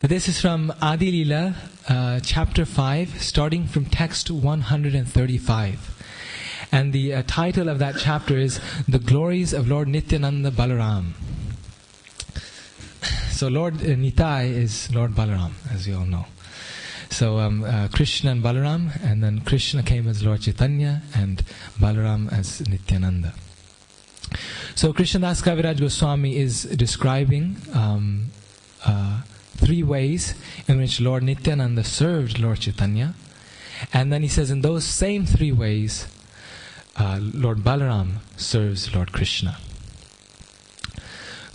This is from Adi Leela, chapter 5, starting from text 135. And the title of that chapter is The Glories of Lord Nityananda Balaram. So Lord Nitai is Lord Balaram, as you all know. So Krishna and Balaram, and then Krishna came as Lord Chaitanya and Balaram as Nityananda. So Krishnadas Kaviraj Goswami is describing three ways in which Lord Nityananda served Lord Chaitanya, and then he says in those same three ways Lord Balaram serves Lord Krishna.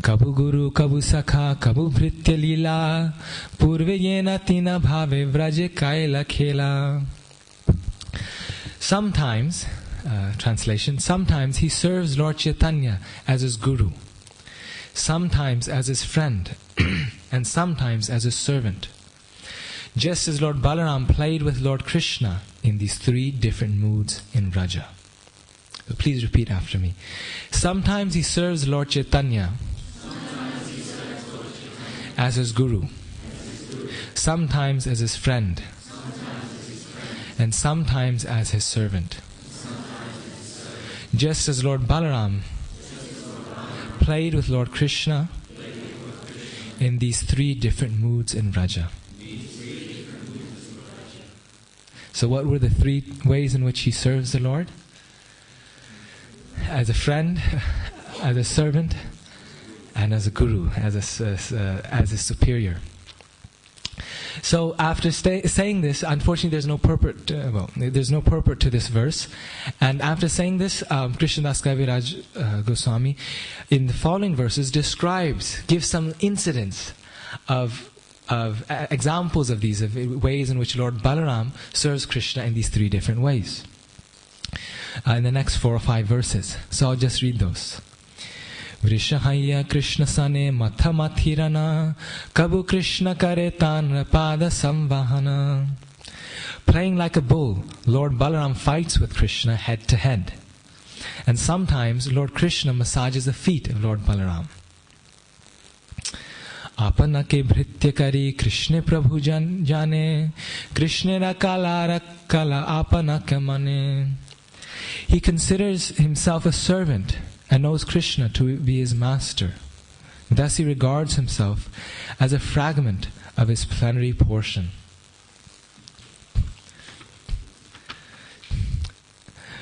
Kabu Guru, Kabu Sakha, Kabu Bhritya Leela, Purve Yena Tina Bhave Vraje Kaila Khela. Sometimes, translation, sometimes he serves Lord Chaitanya as his guru, sometimes as his friend, and sometimes as his servant. Just as Lord Balaram played with Lord Krishna in these three different moods in Vraja. So please repeat after me. Sometimes he serves Lord Chaitanya as his guru, sometimes as his friend, and sometimes as his servant. Just as Lord Balaram played with Lord Krishna in these three different moods in Vraja. So what were the three ways in which he serves the Lord? As a friend, as a servant, and as a guru, as a superior. So after saying this, unfortunately there's no purport. There's no purport to this verse. And after saying this, Krishnadas Kaviraj Goswami, in the following verses, gives some incidents of examples of these, of ways in which Lord Balaram serves Krishna in these three different ways. In the next 4 or 5 verses. So I'll just read those. Vrishahaya Krishna Sane Matha Mathirana Kabu Krishna Kare Tanra Pada Samvahana. Playing like a bull, Lord Balaram fights with Krishna head to head. And sometimes Lord Krishna massages the feet of Lord Balaram. Apana ke bhritya kari Krishna Prabhu jane Krishna ra kala apana ke mane. He considers himself a servant and knows Krishna to be his master. Thus he regards himself as a fragment of his plenary portion.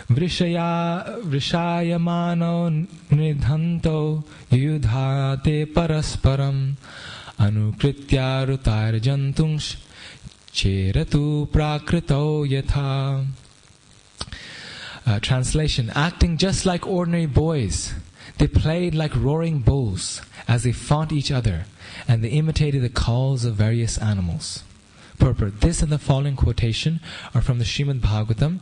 Vrishaya mano nidhanto yudhate parasparam anukritya rutar jantunsh cheratu prakrito yatha. Translation: acting just like ordinary boys, they played like roaring bulls as they fought each other, and they imitated the calls of various animals. Purport: this and the following quotation are from the Srimad Bhagavatam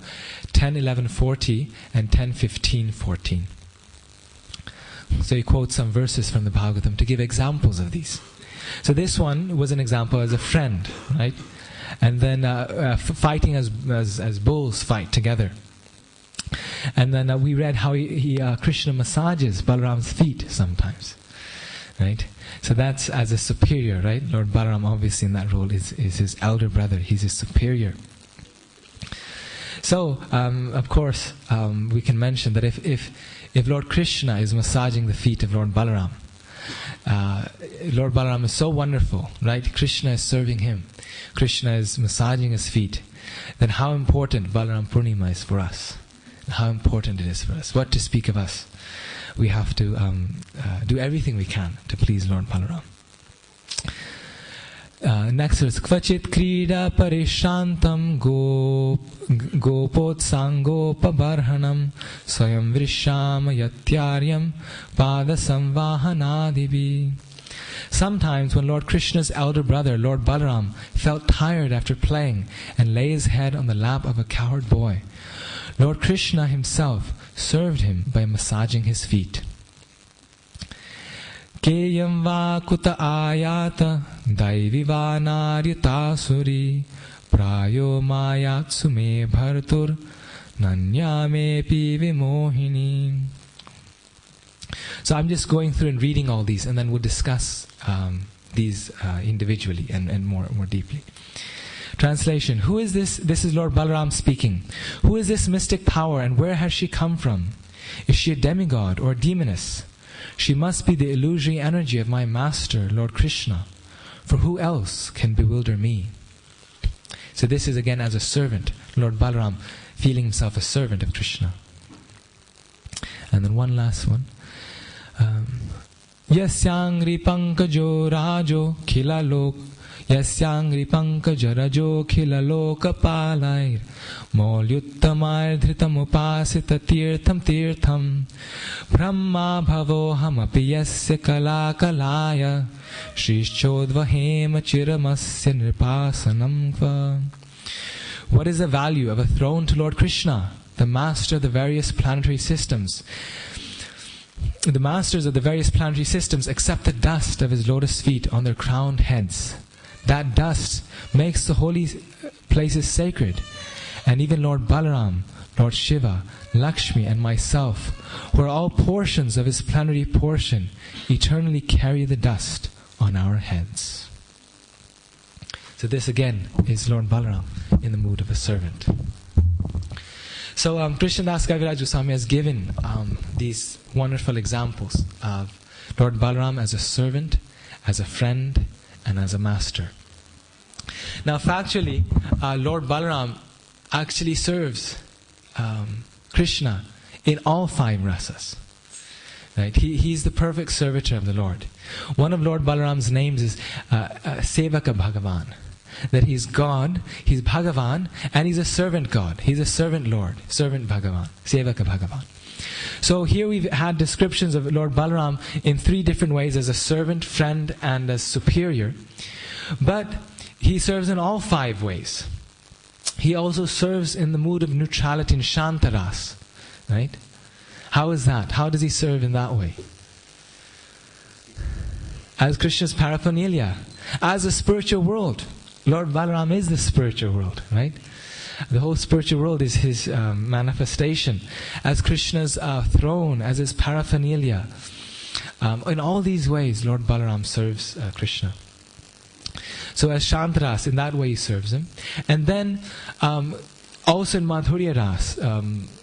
10.11.40 and 10.15.14. So he quotes some verses from the Bhagavatam to give examples of these. So this one was an example as a friend, right? And then fighting as bulls fight together. And then we read how Krishna massages Balaram's feet sometimes, right? So that's as a superior, right? Lord Balaram obviously in that role is his elder brother. He's his superior. So of course we can mention that if Lord Krishna is massaging the feet of Lord Balaram, Lord Balaram is so wonderful, right? Krishna is serving him. Krishna is massaging his feet. Then how important Balaram Purnima is for us. How important it is for us. What to speak of us. We have to do everything we can to please Lord Balaram. Next verse. Kvachit krida parishantam gopotsango pabarhanam swayam vrishama yatyaryam pada samvahanadibi. Sometimes when Lord Krishna's elder brother, Lord Balaram, felt tired after playing and lay his head on the lap of a cowherd boy, Lord Krishna himself served him by massaging his feet. Keyam va kuta ayata daiviva naryata suri prayo mayatsu me bhartur nanyame pi vimohini. So I'm just going through and reading all these, and then we'll discuss these individually and more deeply. Translation: Who is this? This is Lord Balaram speaking. Who is this mystic power, and where has she come from? Is she a demigod or a demoness? She must be the illusory energy of my master, Lord Krishna. For who else can bewilder me? So this is again as a servant, Lord Balaram feeling himself a servant of Krishna. And then one last one. Yasyangri pankajo rajo khila lok Yasyangri pankajo rajo khila loka palair Molyuttamair dhritam upasita tirtham tirtham Brahma bhavoham api yasya kala kalaya Shrishchodvahema chiramasya nirpasanam kva. What is the value of a throne to Lord Krishna, the master of the various planetary systems? The masters of the various planetary systems accept the dust of his lotus feet on their crowned heads. That dust makes the holy places sacred. And even Lord Balaram, Lord Shiva, Lakshmi and myself, who are all portions of his plenary portion, eternally carry the dust on our heads. So this again is Lord Balaram in the mood of a servant. So Krishnadas Kaviraj Goswami has given these wonderful examples of Lord Balaram as a servant, as a friend, and as a master. Now factually, Lord Balaram actually serves Krishna in all 5 rasas. Right? He's the perfect servitor of the Lord. One of Lord Balaram's names is Sevaka Bhagavan. That he's God, he's Bhagavan, and he's a servant God. He's a servant Lord, servant Bhagavan, Sevaka Bhagavan. So here we've had descriptions of Lord Balaram in 3 different ways: as a servant, friend, and as superior. But he serves in all 5 ways. He also serves in the mood of neutrality in Shantaras. Right? How is that? How does he serve in that way? As Krishna's paraphernalia, as a spiritual world. Lord Balaram is the spiritual world, right? The whole spiritual world is his manifestation. As Krishna's throne, as his paraphernalia. In all these ways, Lord Balaram serves Krishna. So as Shantras, in that way he serves him. And then also in Madhurya Ras,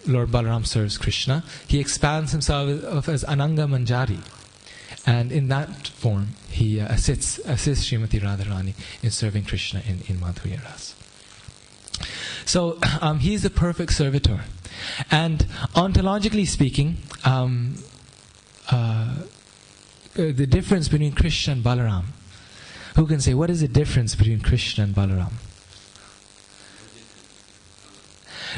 Lord Balaram serves Krishna. He expands himself as Ananga Manjari. And in that form, he assists Srimati Radharani in serving Krishna in Madhurya Ras. So he's the perfect servitor. And ontologically speaking, the difference between Krishna and Balaram. Who can say, what is the difference between Krishna and Balaram?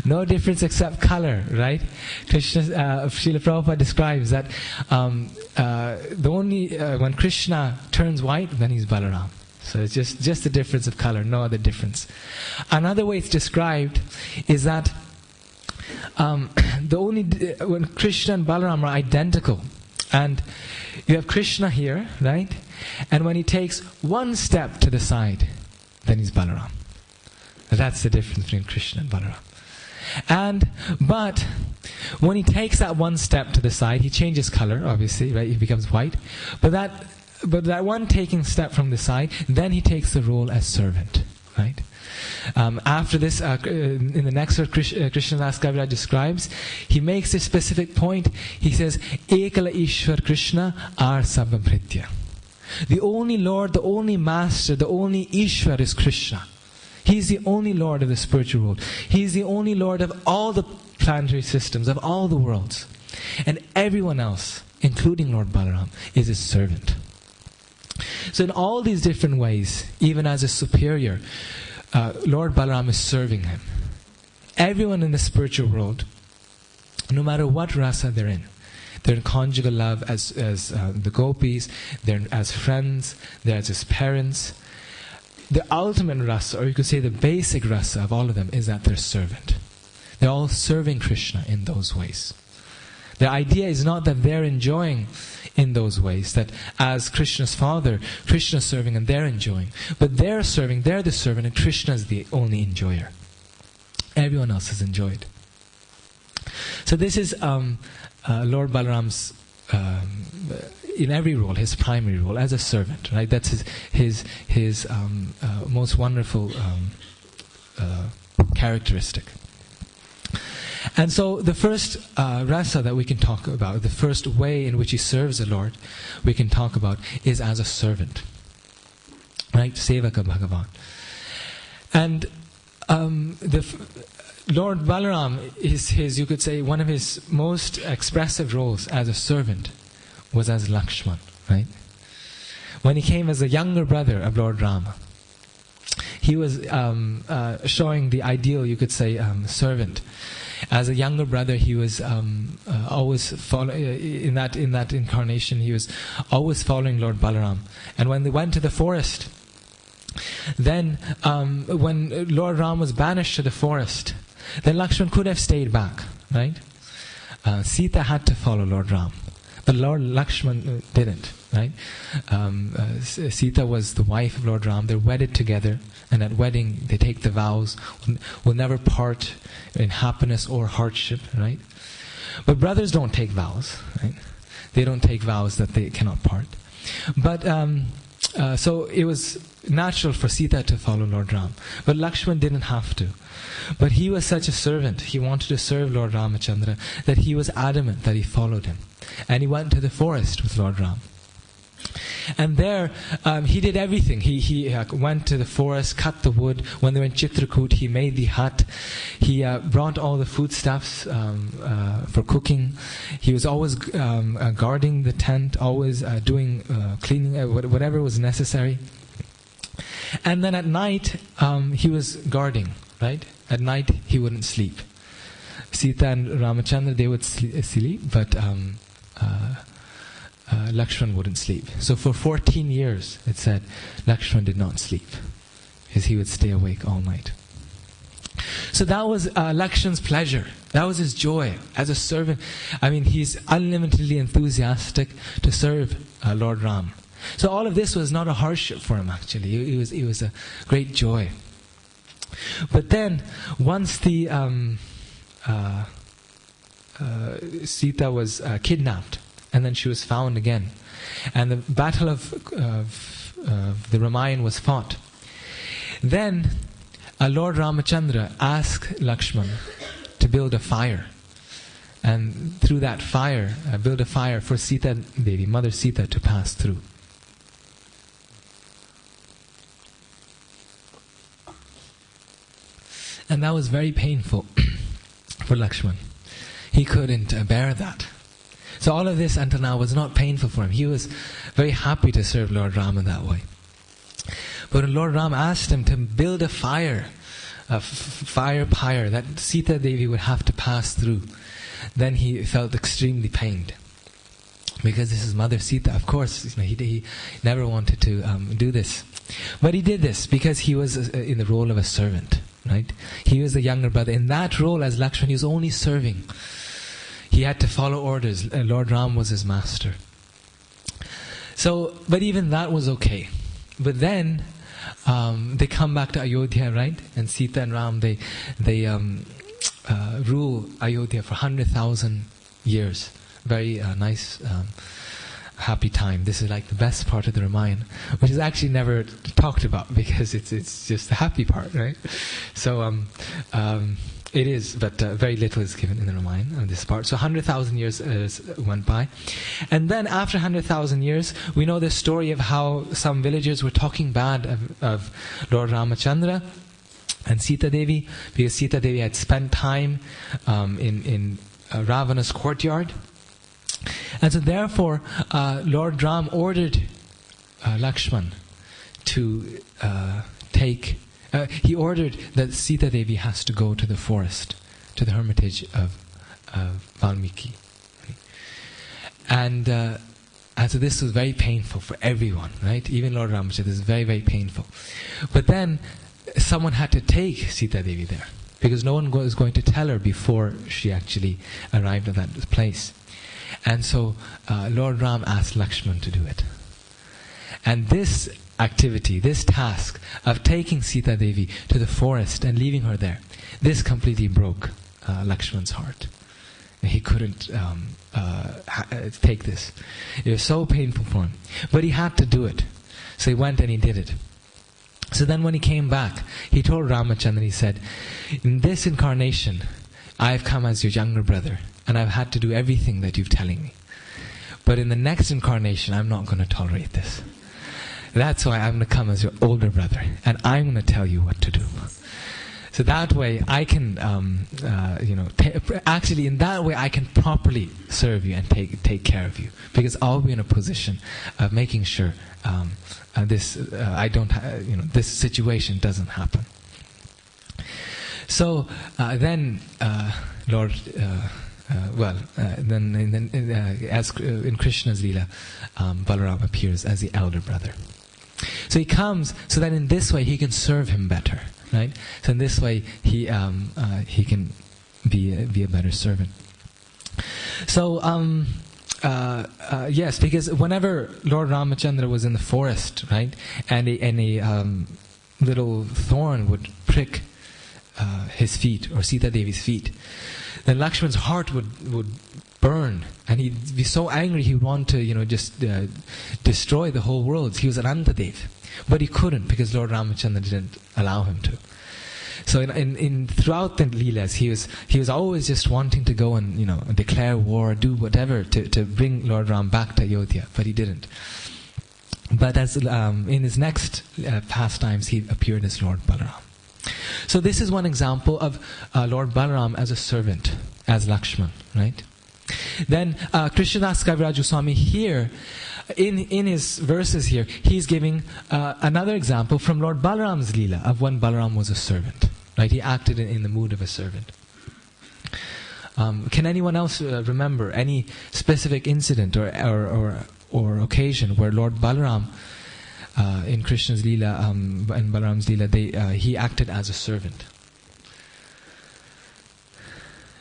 No difference except color, right? Srila Prabhupada describes that the only when Krishna turns white, then he's Balaram. So it's just the difference of color, no other difference. Another way it's described is that when Krishna and Balaram are identical, and you have Krishna here, right? And when he takes one step to the side, then he's Balaram. That's the difference between Krishna and Balaram. But when he takes that one step to the side, he changes color, obviously, right? He becomes white. But that one taking step from the side, then he takes the role as servant, right? After this, in the next verse, Krishnadas Kaviraj describes, he makes a specific point. He says, Ekala Ishwar Krishna ar Sabamritya. The only Lord, the only Master, the only Ishwar is Krishna. He's the only Lord of the spiritual world. He's the only Lord of all the planetary systems, of all the worlds. And everyone else, including Lord Balaram, is his servant. So in all these different ways, even as a superior, Lord Balaram is serving him. Everyone in the spiritual world, no matter what rasa they're in conjugal love as the gopis, they're as friends, they're as his parents. The ultimate rasa, or you could say the basic rasa of all of them, is that they're servant. They're all serving Krishna in those ways. The idea is not that they're enjoying in those ways, that as Krishna's father, Krishna's serving and they're enjoying. But they're serving, they're the servant, and Krishna's the only enjoyer. Everyone else is enjoyed. So this is Lord Balaram's in every role, his primary role as a servant, right? That's his most wonderful characteristic. And so the first rasa that we can talk about, the first way in which he serves the Lord, we can talk about is as a servant, right? Sevaka Bhagavan. And Lord Balaram is his, you could say, one of his most expressive roles as a servant was as Lakshman, right? When he came as a younger brother of Lord Rama, he was showing the ideal, you could say, servant. As a younger brother, he was always in that incarnation. He was always following Lord Balaram. And when they went to the forest, then when Lord Ram was banished to the forest, then Lakshman could have stayed back, right? Sita had to follow Lord Ram, but Lord Lakshman didn't, right? Sita was the wife of Lord Ram. They're wedded together, and at wedding they take the vows, will never part in happiness or hardship, right? But brothers don't take vows, right? They don't take vows that they cannot part. But so it was natural for Sita to follow Lord Ram, but Lakshman didn't have to. But he was such a servant, he wanted to serve Lord Ramachandra, that he was adamant that he followed him. And he went to the forest with Lord Ram. And there, he did everything. He went to the forest, cut the wood. When they were in Chitrakoot, he made the hut. He brought all the foodstuffs for cooking. He was always guarding the tent, always doing cleaning, whatever was necessary. And then at night, he was guarding, right? At night, he wouldn't sleep. Sita and Ramachandra, they would sleep, but Lakshman wouldn't sleep. So for 14 years, it said, Lakshman did not sleep, because he would stay awake all night. So that was Lakshman's pleasure. That was his joy as a servant. I mean, he's unlimitedly enthusiastic to serve Lord Ram. So all of this was not a hardship for him, actually. It was a great joy. But then, once the Sita was kidnapped, and then she was found again, and the battle of the Ramayan was fought, then Lord Ramachandra asked Lakshman to build a fire, and through that fire, build a fire for Sita Devi, Mother Sita, to pass through. And that was very painful for Lakshman. He couldn't bear that. So all of this until now was not painful for him. He was very happy to serve Lord Rama that way. But when Lord Rama asked him to build a fire pyre that Sita Devi would have to pass through, then he felt extremely pained. Because this is Mother Sita. Of course, he never wanted to do this. But he did this because he was in the role of a servant. Right? He was the younger brother. In that role as Lakshman, he was only serving. He had to follow orders. Lord Ram was his master. So, but even that was okay. But then they come back to Ayodhya, right? And Sita and Ram, they rule Ayodhya for 100,000 years. Very nice, happy time. This is like the best part of the Ramayana, which is actually never talked about because it's just the happy part, right? So it is, but very little is given in the Ramayana on this part. So 100,000 years went by, and then after 100,000 years, we know the story of how some villagers were talking bad of Lord Ramachandra and Sita Devi, because Sita Devi had spent time in Ravana's courtyard. And so therefore, Lord Ram ordered Lakshman to he ordered that Sita Devi has to go to the forest, to the hermitage of Valmiki. And so this was very painful for everyone, right? Even Lord Ram said this is very, very painful. But then someone had to take Sita Devi there, because no one was going to tell her before she actually arrived at that place. And so Lord Ram asked Lakshman to do it. And this activity, this task of taking Sita Devi to the forest and leaving her there, this completely broke Lakshman's heart. He couldn't take this. It was so painful for him. But he had to do it. So he went and he did it. So then when he came back, he told Ramachandra, he said, in this incarnation, I've come as your younger brother, and I've had to do everything that you're telling me. But in the next incarnation, I'm not going to tolerate this. That's why I'm going to come as your older brother, and I'm going to tell you what to do. So that way I can, actually in that way I can properly serve you and take care of you, because I'll be in a position of making sure this situation doesn't happen. So then Lord, as in Krishna's Leela, Balarama appears as the elder brother. So he comes so that in this way he can serve him better. Right? So in this way, he can be a better servant. So yes, because whenever Lord Ramachandra was in the forest, right, and a little thorn would prick his feet or Sita Devi's feet, then Lakshman's heart would burn, and he'd be so angry he would want to just destroy the whole world. He was Anantadev. But he couldn't, because Lord Ramachandra didn't allow him to. So in throughout the Leelas, he was always just wanting to go and declare war, do whatever to bring Lord Ram back to Ayodhya, but he didn't. But as in his next pastimes, he appeared as Lord Balaram. So this is one example of Lord Balaram as a servant, as Lakshman, right? Then Krishnadas Kaviraj Swami here, in his verses here, he's giving another example from Lord Balaram's Leela of when Balaram was a servant. Right? He acted in the mood of a servant. Can anyone else remember any specific incident or occasion where Lord Balaram in Krishna's Leela and Balaram's Leela, he acted as a servant?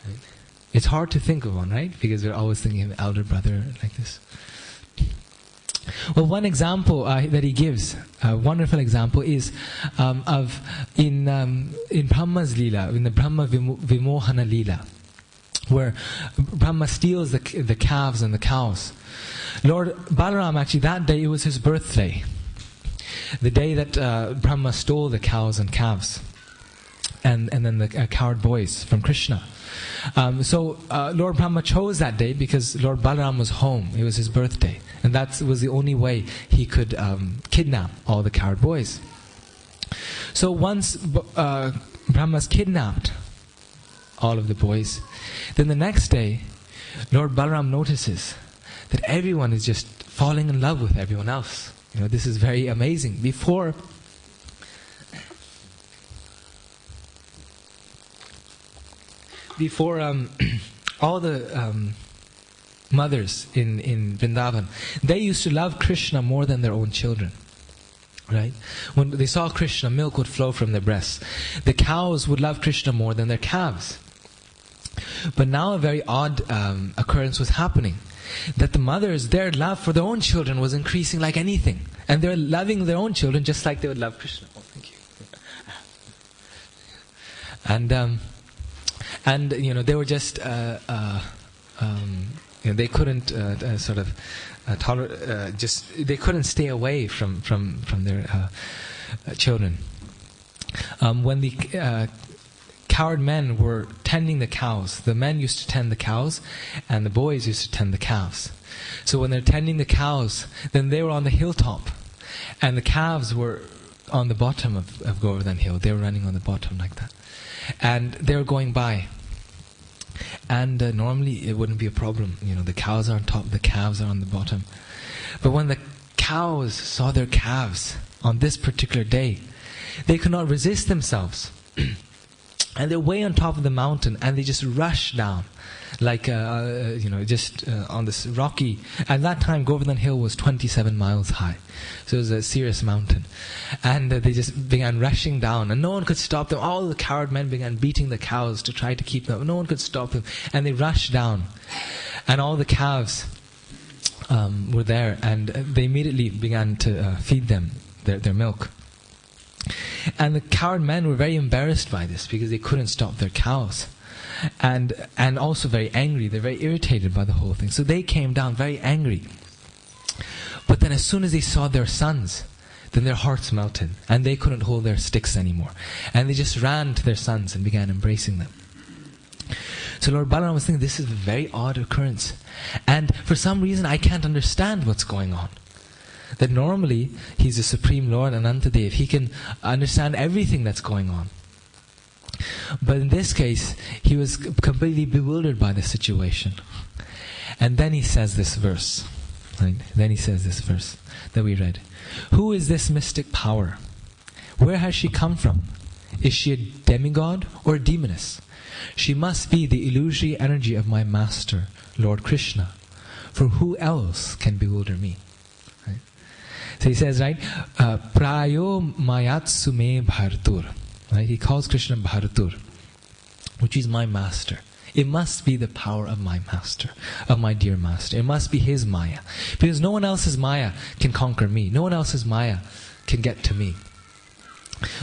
Right? It's hard to think of one, right? Because we're always thinking of elder brother like this. Well, one example that he gives, a wonderful example, is in Brahma's Leela, in the Brahma Vimohana Leela, where Brahma steals the calves and the cows. Lord Balaram, actually that day, it was his birthday. The day that Brahma stole the cows and calves, and then the coward boys from Krishna. So Lord Brahma chose that day because Lord Balaram was home. It was his birthday. And that was the only way he could kidnap all the coward boys. So once Brahma's kidnapped all of the boys, then the next day, Lord Balaram notices that everyone is just falling in love with everyone else. This is very amazing. Before all the mothers in Vrindavan, they used to love Krishna more than their own children. Right? When they saw Krishna, milk would flow from their breasts. The cows would love Krishna more than their calves. But now a very odd occurrence was happening. That the mothers, their love for their own children was increasing like anything. And they were loving their own children just like they would love Krishna. Oh, thank you. And they were just they couldn't they couldn't stay away from their children. When the coward men were tending the cows, the men used to tend the cows, and the boys used to tend the calves. So when they're tending the cows, then they were on the hilltop, and the calves were on the bottom of Govardhan Hill. They were running on the bottom like that, and they were going by. And normally it wouldn't be a problem. The cows are on top, the calves are on the bottom. But when the cows saw their calves on this particular day, they could not resist themselves. And they're way on top of the mountain, and they just rushed down, like on this rocky. At that time, Govardhan Hill was 27 miles high, so it was a serious mountain. And they just began rushing down, and no one could stop them. All the coward men began beating the cows to try to keep them. No one could stop them, and they rushed down, and all the calves were there, and they immediately began to feed them their milk. And the coward men were very embarrassed by this because they couldn't stop their cows. and also very angry. They're very irritated by the whole thing. So they came down very angry. But then as soon as they saw their sons, then their hearts melted, and they couldn't hold their sticks anymore. And they just ran to their sons and began embracing them. So Lord Balaram was thinking, this is a very odd occurrence. And for some reason, I can't understand what's going on. That normally, He's the Supreme Lord, Anantadev. He can understand everything that's going on. But in this case, he was completely bewildered by the situation. And then he says this verse. Right? Then he says this verse that we read. Who is this mystic power? Where has she come from? Is she a demigod or a demoness? She must be the illusory energy of my master, Lord Krishna. For who else can bewilder me? Right? So he says, right, Prayo Mayatsu me Bharatur. Right? He calls Krishna Bharatur, which is my master. It must be the power of my master, of my dear master. It must be his Maya. Because no one else's Maya can conquer me. No one else's Maya can get to me.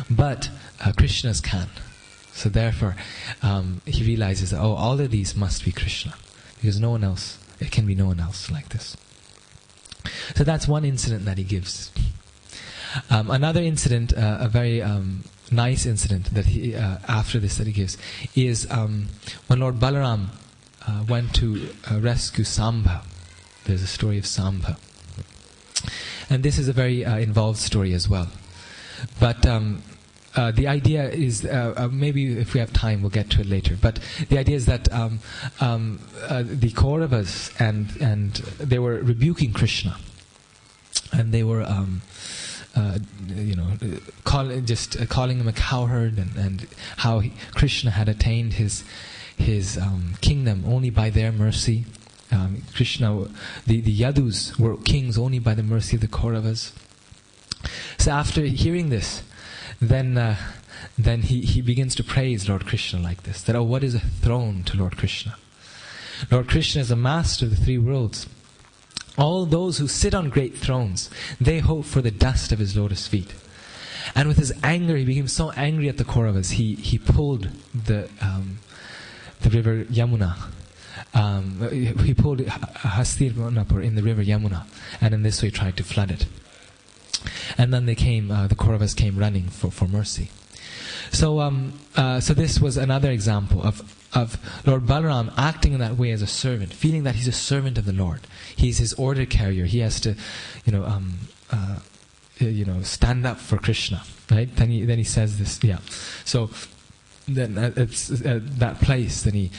But Krishna's can. So therefore, he realizes that, all of these must be Krishna. Because no one else, it can be no one else like this. So that's one incident that he gives. Another incident, a very nice incident that he after this that he gives, is when Lord Balaram went to rescue Sambha. There's a story of Sambha. And this is a very involved story as well. But the idea is, maybe if we have time we'll get to it later, but the idea is that the Kauravas and they were rebuking Krishna, and they were calling him a cowherd, and how Krishna had attained his kingdom only by their mercy. Krishna, the Yadus were kings only by the mercy of the Kauravas. So after hearing this, then he begins to praise Lord Krishna like this, that what is a throne to Lord Krishna? Lord Krishna is the master of the three worlds. All those who sit on great thrones, they hope for the dust of his lotus feet. And with his anger, he became so angry at the Kauravas, he pulled the river Yamuna. He pulled Hastinapur in the river Yamuna, and in this way tried to flood it. And then the Kauravas came running for mercy. So this was another example of Lord Balaram acting in that way as a servant, feeling that he's a servant of the Lord. He's his order carrier. He has to, stand up for Krishna. Right? Then he says this. Yeah. So then it's that place. Then he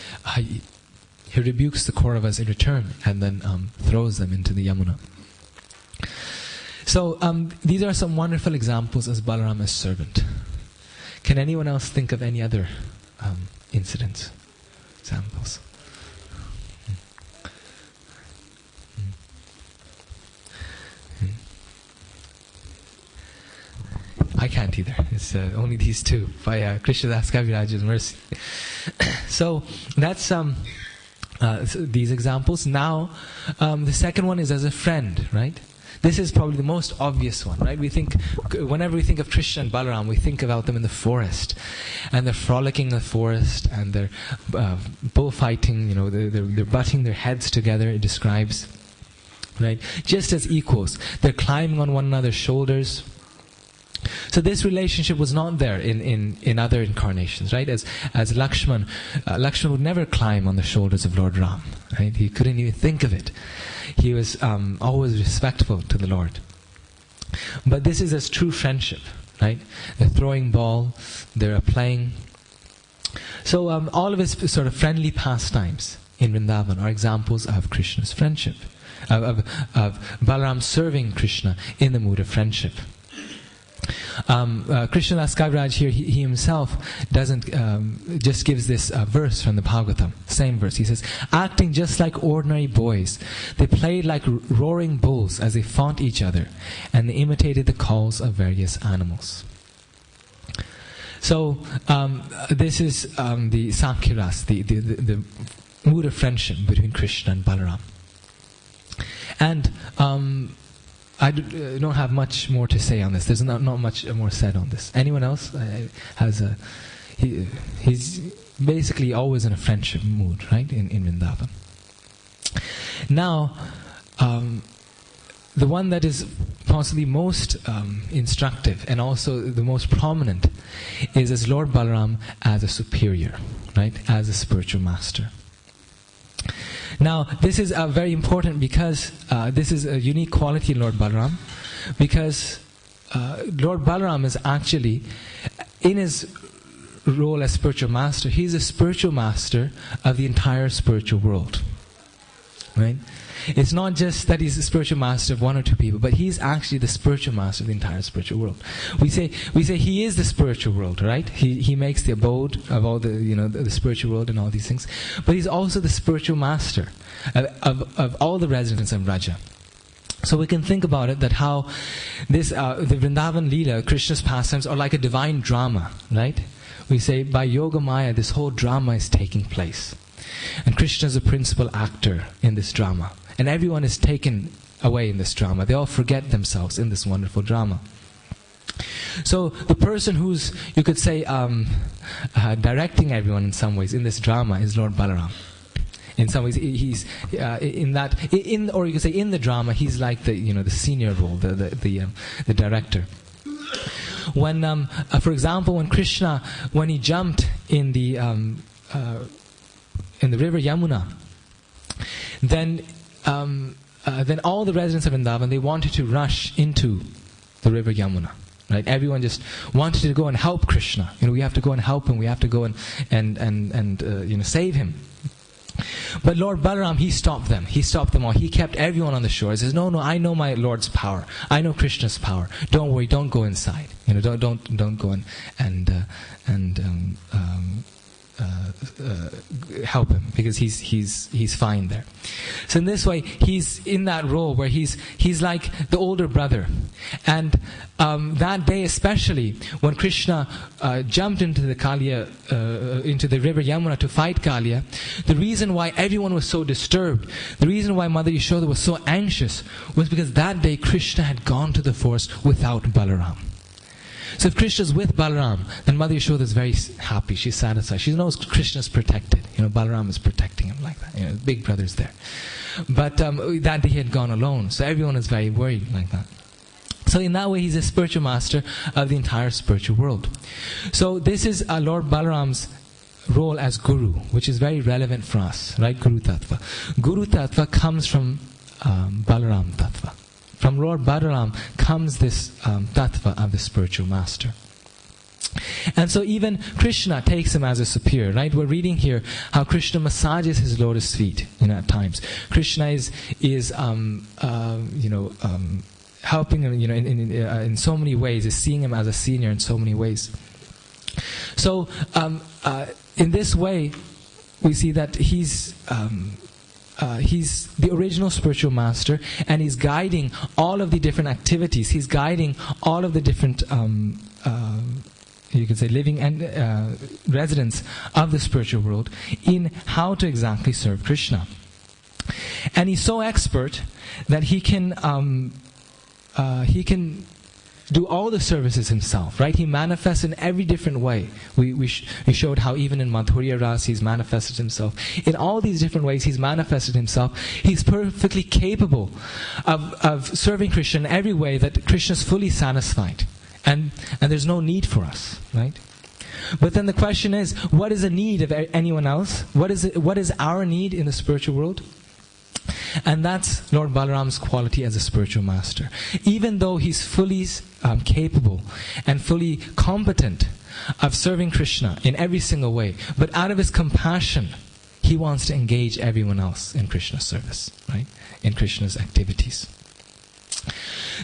rebukes the Kauravas in return, and then throws them into the Yamuna. So these are some wonderful examples as Balaram as servant. Can anyone else think of any other incidents, examples? I can't either. It's only these two by Krishnadas Kaviraj's mercy. So that's these examples. Now, the second one is as a friend, right? This is probably the most obvious one, right? Whenever we think of Krishna and Balaram, we think about them in the forest, and they're frolicking in the forest, and they're bullfighting. They're butting their heads together. It describes, right? Just as equals, they're climbing on one another's shoulders. So this relationship was not there in other incarnations, right? As Lakshman would never climb on the shoulders of Lord Ram, right? He couldn't even think of it. He was always respectful to the Lord. But this is as true friendship, right? They're throwing ball, they're playing. So all of his sort of friendly pastimes in Vrindavan are examples of Krishna's friendship, of Balaram serving Krishna in the mood of friendship. Krishnadas Kaviraj here, he himself doesn't just gives this verse from the Bhagavatam, same verse. He says, acting just like ordinary boys, they played like roaring bulls as they fought each other, and they imitated the calls of various animals. So this is the Sankhiras, the mood of friendship between Krishna and Balaram. And I don't have much more to say on this. There's not much more said on this. Anyone else has he's basically always in a friendship mood, right, in Vrindavan. Now, the one that is possibly most instructive and also the most prominent is as Lord Balaram as a superior, right, as a spiritual master. Now, this is very important because this is a unique quality in Lord Balaram, because Lord Balaram is actually, in his role as spiritual master, he's a spiritual master of the entire spiritual world, right? It's not just that he's a spiritual master of one or two people, but he's actually the spiritual master of the entire spiritual world. We say he is the spiritual world, right? He makes the abode of all the the spiritual world and all these things, but he's also the spiritual master of all the residents of Raja. So we can think about it that how this the Vrindavan Leela, Krishna's pastimes, are like a divine drama, right? We say by Yoga Maya this whole drama is taking place, and Krishna is the principal actor in this drama, and everyone is taken away in this drama. They all forget themselves in this wonderful drama. So the person who's, you could say, directing everyone in some ways in this drama is Lord Balaram. In some ways, he's or you could say in the drama, he's like the senior role, the director. When, for example, when Krishna, when he jumped in the river Yamuna, then all the residents of Vrindavan, they wanted to rush into the river Yamuna. Right? Everyone just wanted to go and help Krishna. We have to go and help him. We have to go and save him. But Lord Balaram, he stopped them. He stopped them all. He kept everyone on the shore. He says, "No, I know my Lord's power. I know Krishna's power. Don't worry. Don't go inside. Don't go and help him, because he's fine there." So in this way, he's in that role where he's like the older brother. And that day especially, when Krishna jumped into the into the river Yamuna to fight Kaliya, the reason why everyone was so disturbed, the reason why Mother Yashoda was so anxious, was because that day Krishna had gone to the forest without Balaram. So if Krishna's with Balaram, then Mother Yashoda is very happy. She's satisfied. She knows Krishna's protected. Balaram is protecting him like that. Big brother's there. But that day he had gone alone. So everyone is very worried like that. So in that way, he's a spiritual master of the entire spiritual world. So this is Lord Balaram's role as Guru, which is very relevant for us, right? Guru Tattva. Guru Tattva comes from Balaram Tattva. From Lord Balaram comes this tattva of the spiritual master. And so even Krishna takes him as a superior, right? We're reading here how Krishna massages his lotus feet, at times. Krishna is helping him, in so many ways, is seeing him as a senior in so many ways. So in this way, we see that he's the original spiritual master, and he's guiding all of the different activities. He's guiding all of the different, you could say, living and residents of the spiritual world in how to exactly serve Krishna. And he's so expert that he can do all the services himself, right? He manifests in every different way. We showed how even in Madhurya Ras he's manifested himself. In all these different ways he's manifested himself. He's perfectly capable of serving Krishna in every way that Krishna is fully satisfied. And there's no need for us, right? But then the question is, what is the need of anyone else? What is our need in the spiritual world? And that's Lord Balaram's quality as a spiritual master. Even though he's fully capable and fully competent of serving Krishna in every single way, but out of his compassion, he wants to engage everyone else in Krishna's service, right? In Krishna's activities.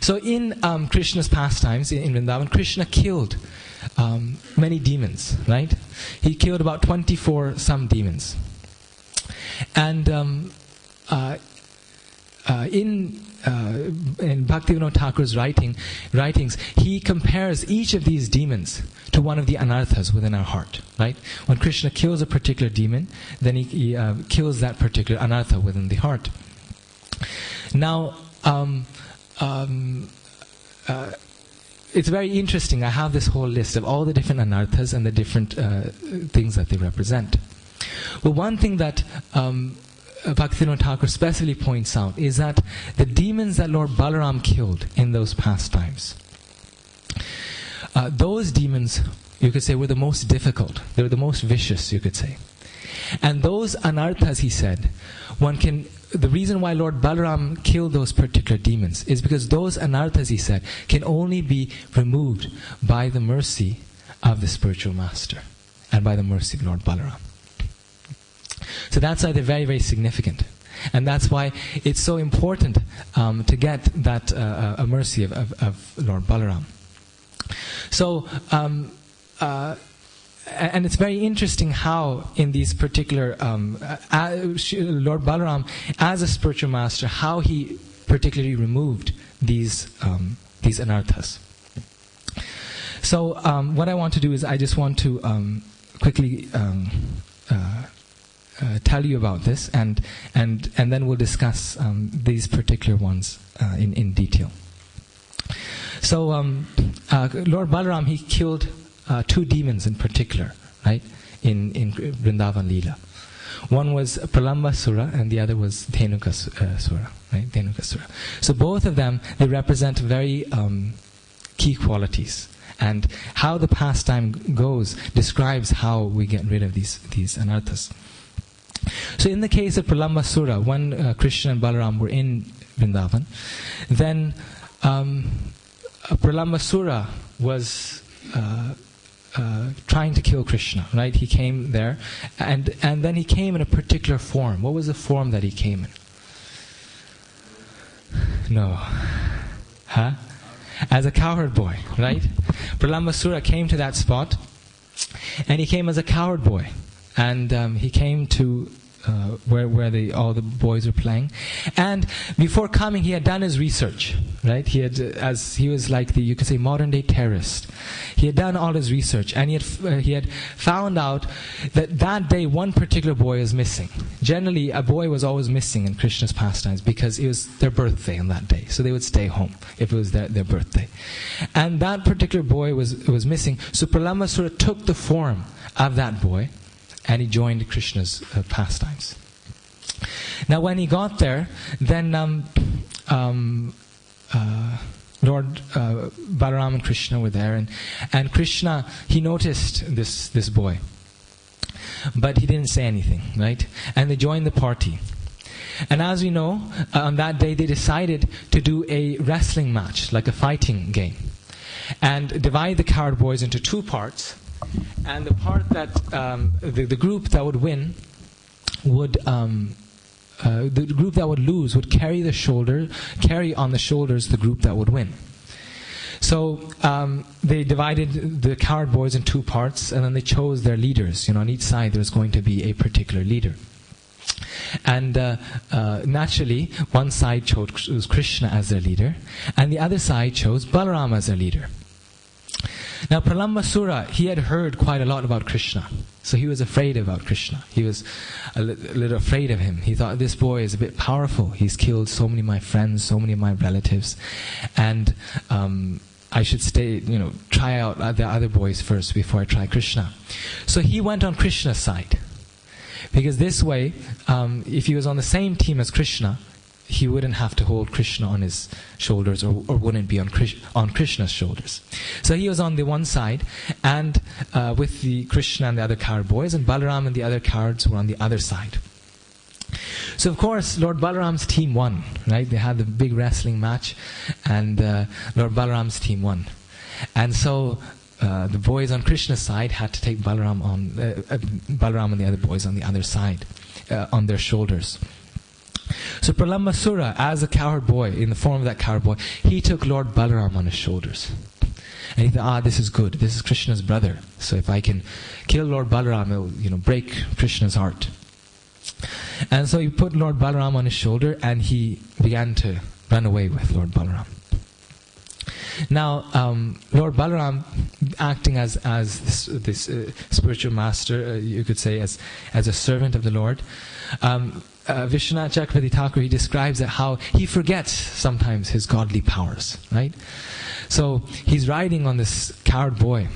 So in Krishna's pastimes in Vrindavan, Krishna killed many demons, right? He killed about 24 some demons. And in Bhaktivinoda Thakur's writings, he compares each of these demons to one of the anarthas within our heart, right? When Krishna kills a particular demon, then he kills that particular anartha within the heart. Now, it's very interesting. I have this whole list of all the different anarthas and the different things that they represent. Well, one thing that Bhaktivinoda Thakur specially points out is that the demons that Lord Balaram killed in those pastimes, those demons, you could say, were the most difficult. They were the most vicious, you could say. And those anarthas, he said, the reason why Lord Balaram killed those particular demons is because those anarthas, he said, can only be removed by the mercy of the spiritual master and by the mercy of Lord Balaram. So that's why they're very, very significant. And that's why it's so important to get that a mercy of Lord Balaram. So, and it's very interesting how in these particular, Lord Balaram, as a spiritual master, how he particularly removed these anarthas. So what I want to do is I just want to quickly tell you about this, and then we'll discuss these particular ones in detail. So Lord Balaram, he killed 2 demons in particular, right, in Vrindavan Leela. One was Pralamba Sura and the other was Dhenuka Sura, right, Dhenuka Sura. So both of them, they represent very key qualities. And how the pastime goes describes how we get rid of these anarthas. So in the case of Pralamba Sura, when Krishna and Balaram were in Vrindavan, then Pralamba Sura was trying to kill Krishna, right? He came there, and then he came in a particular form. What was the form that he came in? No. Huh? As a cowherd boy, right? Pralamba Sura came to that spot, and he came as a cowherd boy. And he came to where all the boys were playing, and before coming, he had done his research. Right? He was like you could say modern day terrorist. He had done all his research, and he had found out that day one particular boy was missing. Generally, a boy was always missing in Krishna's pastimes because it was their birthday on that day, so they would stay home if it was their birthday. And that particular boy was missing. So Pralamba Sura took the form of that boy, and he joined Krishna's pastimes. Now when he got there, then Lord Balaram and Krishna were there, and Krishna, he noticed this boy, but he didn't say anything, right? And they joined the party. And as we know, on that day they decided to do a wrestling match, like a fighting game, and divide the cowherd boys into 2 parts. And the part that the group that would win would the group that would lose would carry on the shoulders the group that would win. So they divided the cowherd boys in 2 parts, and then they chose their leaders. On each side there was going to be a particular leader. And naturally, one side chose Krishna as their leader, and the other side chose Balarama as their leader. Now Pralamba Sura, he had heard quite a lot about Krishna, so he was afraid about Krishna. He was a little afraid of him. He thought, this boy is a bit powerful. He's killed so many of my friends, so many of my relatives, and I should try out the other boys first before I try Krishna. So he went on Krishna's side, because this way, if he was on the same team as Krishna, he wouldn't have to hold Krishna on his shoulders, or wouldn't be on Krishna's shoulders. So he was on the one side, and with the Krishna and the other cowherd boys, and Balaram and the other cowards were on the other side. So of course, Lord Balaram's team won, right? They had the big wrestling match, and Lord Balaram's team won. And so the boys on Krishna's side had to take Balaram and the other boys on the other side, on their shoulders. So Pralamba Sura, as a cowherd boy, in the form of that cowherd boy, he took Lord Balaram on his shoulders. And he thought, this is good. This is Krishna's brother. So if I can kill Lord Balaram, it will break Krishna's heart. And so he put Lord Balaram on his shoulder, and he began to run away with Lord Balaram. Now, Lord Balaram, acting as this spiritual master, you could say as a servant of the Lord, Vishwanath Chakravarti Thakur, he describes it how he forgets sometimes his godly powers, right? So he's riding on this cowherd boy,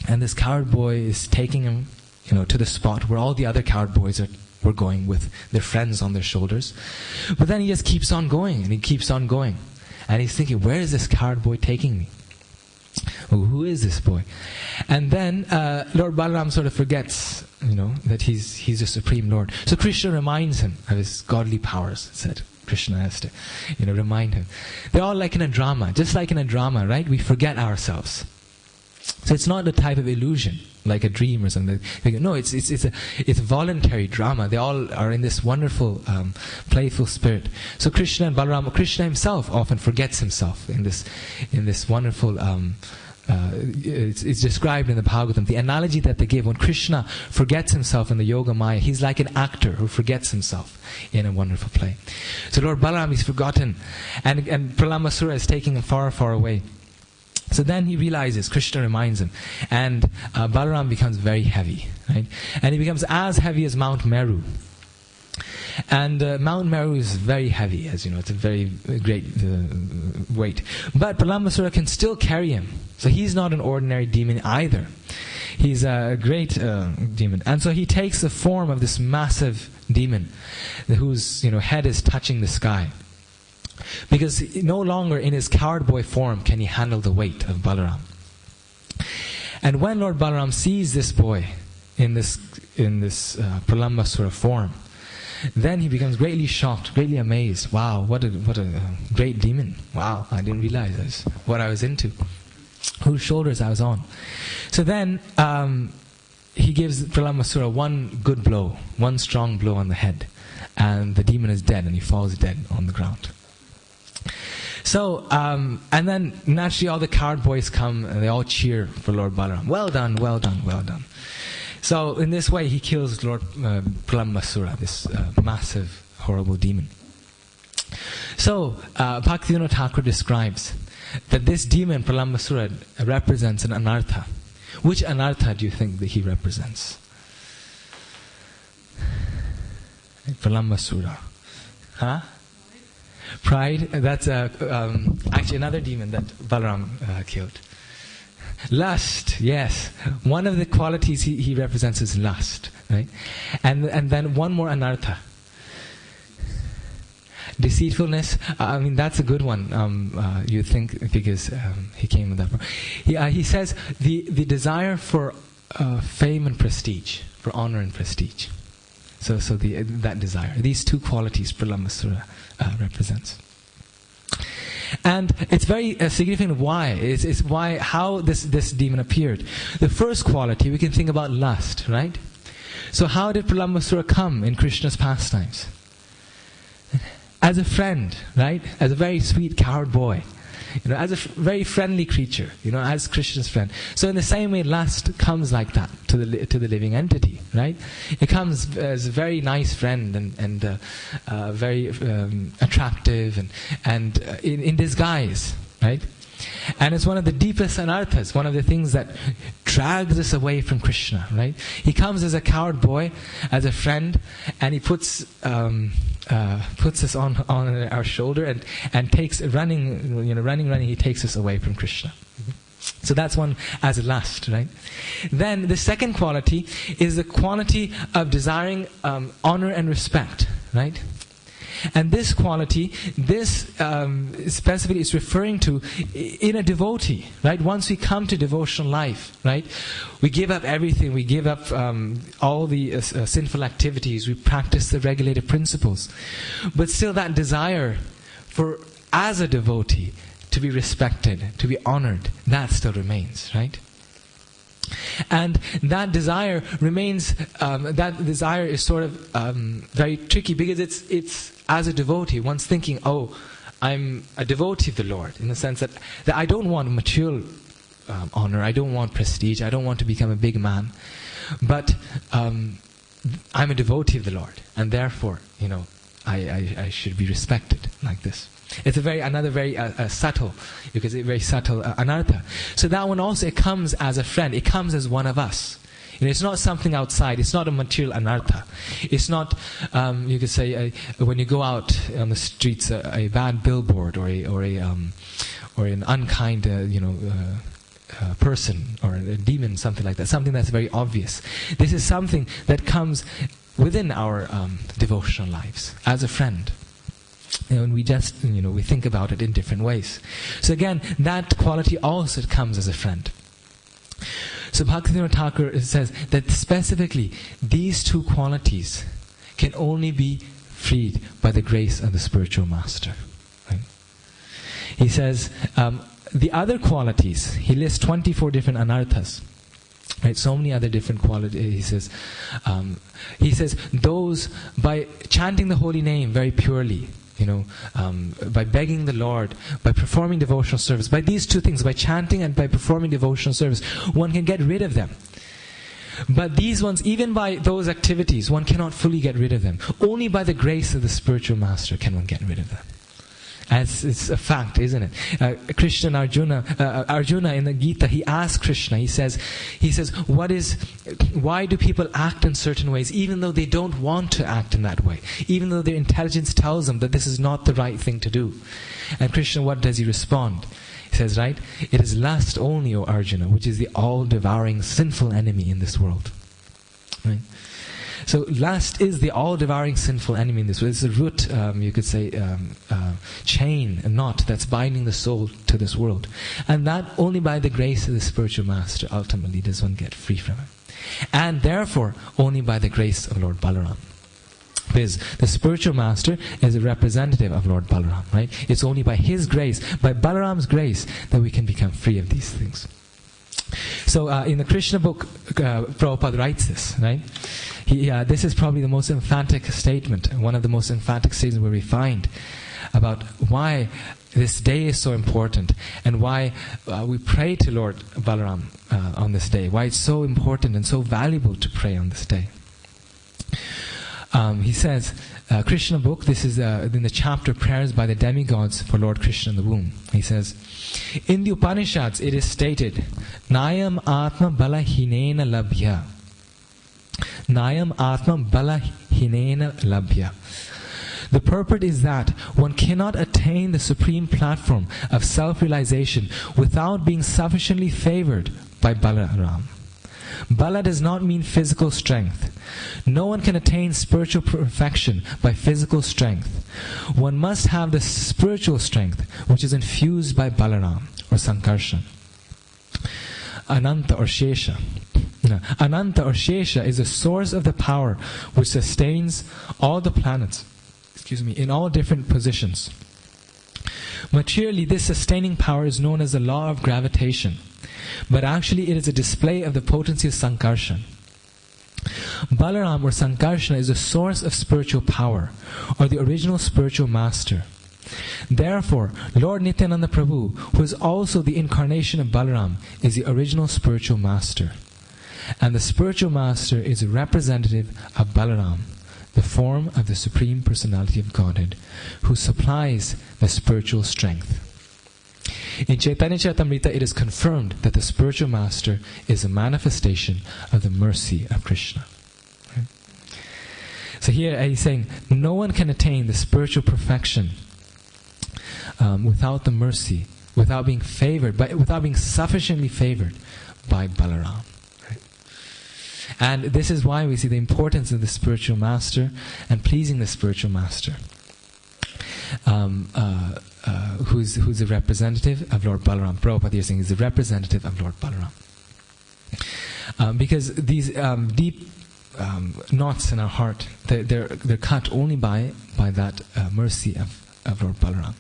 and this cowherd boy is taking him, to the spot where all the other cowherd boys were going with their friends on their shoulders. But then he just keeps on going, and he keeps on going. And he's thinking, where is this cowherd boy taking me? Who is this boy? And then Lord Balaram sort of forgets, that he's the Supreme Lord. So Krishna reminds him of his godly powers, said Krishna has to, remind him. They're all like in a drama. Just like in a drama, right? We forget ourselves. So it's not a type of illusion, like a dream or something. No, it's a voluntary drama. They all are in this wonderful, playful spirit. So Krishna and Balarama, Krishna himself often forgets himself in this wonderful. It's described in the Bhagavatam. The analogy that they give, when Krishna forgets himself in the Yoga Maya, he's like an actor who forgets himself in a wonderful play. So Lord Balaram is forgotten, and Pralamasura is taking him far, far away. So then he realizes, Krishna reminds him, and Balaram becomes very heavy, right? And he becomes as heavy as Mount Meru. And Mount Meru is very heavy, as you know, it's a very great weight. But Pralamasura can still carry him. So he's not an ordinary demon either. He's a great demon. And so he takes the form of this massive demon whose head is touching the sky. Because no longer in his cowherd boy form can he handle the weight of Balaram. And when Lord Balaram sees this boy in this Pralambasura form, then he becomes greatly shocked, greatly amazed. Wow, what a great demon. Wow, I didn't realize this, what I was into, whose shoulders I was on. So then he gives Pralambasura one good blow, one strong blow on the head, and the demon is dead, and he falls dead on the ground. So, and then naturally all the cowherd boys come and they all cheer for Lord Balaram. Well done, well done, well done. So in this way he kills Lord Pralambasura, this massive, horrible demon. So Bhaktivinoda Thakur describes that this demon Pralambasura represents an anartha. Which anartha do you think that he represents? Pralambasura. Huh? Pride, that's actually another demon that Balaram killed. Lust, yes. One of the qualities he represents is lust, right? And then one more anartha. Deceitfulness, that's a good one, you think, because he came with that. He says the desire for fame and prestige, for honor and prestige. So that desire. These two qualities Pralambasura represents. And it's very significant why. It's how this demon appeared. The first quality, we can think about lust, right? So how did Pralambasura come in Krishna's pastimes? As a friend, right? As a very sweet cowherd boy. As a very friendly creature, as Krishna's friend. So in the same way, lust comes like that to the living entity, right? It comes as a very nice friend and very attractive and in disguise, right? And it's one of the deepest anarthas, one of the things that drags us away from Krishna, right? He comes as a cowherd boy, as a friend, and he puts us on our shoulder and takes running, he takes us away from Krishna. So that's one as lust, right? Then the second quality is the quality of desiring honor and respect, right? And this quality, specifically is referring to in a devotee, right? Once we come to devotional life, right? We give up everything. We give up all the sinful activities. We practice the regulated principles. But still that desire for, as a devotee, to be respected, to be honored, that still remains, right? And that desire remains, that desire is sort of very tricky because it's as a devotee, one's thinking, oh, I'm a devotee of the Lord, in the sense that I don't want material honor, I don't want prestige, I don't want to become a big man, but I'm a devotee of the Lord, and therefore, I should be respected like this. It's another very subtle, you could say very subtle anartha. So that one also, it comes as a friend. It comes as one of us. It's not something outside. It's not a material anartha. It's not, you could say, when you go out on the streets, a bad billboard or an unkind, person or a demon, something like that. Something that's very obvious. This is something that comes within our devotional lives as a friend. And we just, we think about it in different ways. So again, that quality also comes as a friend. So Bhaktivinoda Thakur says that specifically these two qualities can only be freed by the grace of the spiritual master. Right? He says the other qualities, he lists 24 different anarthas. Right, so many other different qualities. He says those, by chanting the holy name very purely, by begging the Lord, by performing devotional service, by these two things, by chanting and by performing devotional service, one can get rid of them. But these ones, even by those activities, one cannot fully get rid of them. Only by the grace of the spiritual master can one get rid of them. As it's a fact, isn't it? Krishna and Arjuna in the Gita, he asks Krishna, he says, why do people act in certain ways even though they don't want to act in that way? Even though their intelligence tells them that this is not the right thing to do. And Krishna, what does he respond? He says, right, it is lust only, O Arjuna, which is the all-devouring sinful enemy in this world. Right? So lust is the all-devouring sinful enemy in this world. It's a root, you could say, chain, a knot that's binding the soul to this world. And that only by the grace of the spiritual master ultimately does one get free from it. And therefore, only by the grace of Lord Balaram. Because the spiritual master is a representative of Lord Balaram, right? It's only by his grace, by Balaram's grace, that we can become free of these things. So in the Krishna book, Prabhupada writes this, right? This is probably the most emphatic statement, one of the most emphatic statements where we find about why this day is so important and why we pray to Lord Balaram on this day, why it's so important and so valuable to pray on this day. He says, Krishna book, this is in the chapter Prayers by the Demigods for Lord Krishna in the Womb. He says, in the Upanishads it is stated, Nayam Atma Bala Hinena Labhya. Nayam Atma Bala Hinena Labhya. The purport is that one cannot attain the supreme platform of self-realization without being sufficiently favored by Balaram. Bala does not mean physical strength. No one can attain spiritual perfection by physical strength. One must have the spiritual strength which is infused by Balaram or Sankarshan. Ananta or Shesha. Ananta or Shesha is the source of the power which sustains all the planets, in all different positions. Materially, this sustaining power is known as the law of gravitation, but actually it is a display of the potency of Sankarshan. Balaram or Sankarsana is the source of spiritual power, or the original spiritual master. Therefore, Lord Nityananda Prabhu, who is also the incarnation of Balaram, is the original spiritual master. And the spiritual master is a representative of Balaram, the form of the Supreme Personality of Godhead, who supplies the spiritual strength. In Chaitanya Charitamrita, it is confirmed that the spiritual master is a manifestation of the mercy of Krishna. Right? So here he's saying, no one can attain the spiritual perfection without the mercy, without being favored, without being sufficiently favored by Balaram. Right? And this is why we see the importance of the spiritual master and pleasing the spiritual master. Who's a representative of Lord Balaram. Prabhupada here saying he's a representative of Lord Balaram. Because these deep knots in our heart, they're cut only by that mercy of Lord Balaram.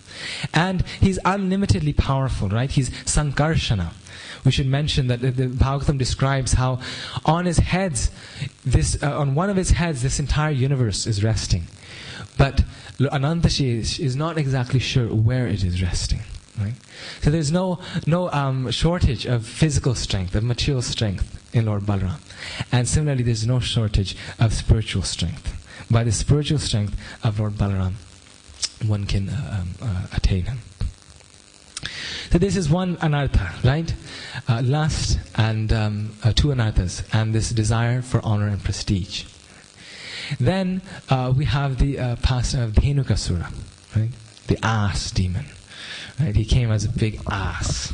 And he's unlimitedly powerful, right? He's Sankarshana. We should mention that the Bhagavatam describes how on his heads, on one of his heads, this entire universe is resting. But Anantashesh is not exactly sure where it is resting. Right? So there's no shortage of physical strength, of material strength in Lord Balaram. And similarly, there's no shortage of spiritual strength. By the spiritual strength of Lord Balaram, one can attain him. So this is one anartha, right? Lust and two anarthas, and this desire for honor and prestige. Then we have the past of Dhenukasura, right? The ass demon, right? He came as a big ass.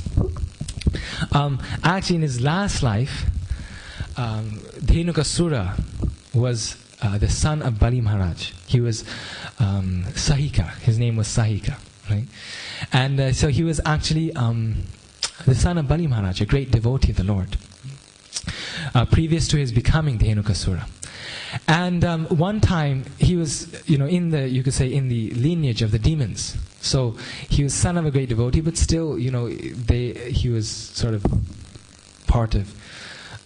Actually, in his last life, Dhenukasura was the son of Bali Maharaj. He was Sahika. His name was Sahika, right? And so he was actually the son of Bali Maharaj, a great devotee of the Lord, previous to his becoming Dhenukasura. And one time he was, in the, you could say, in the lineage of the demons. So he was son of a great devotee, but still, he was sort of part of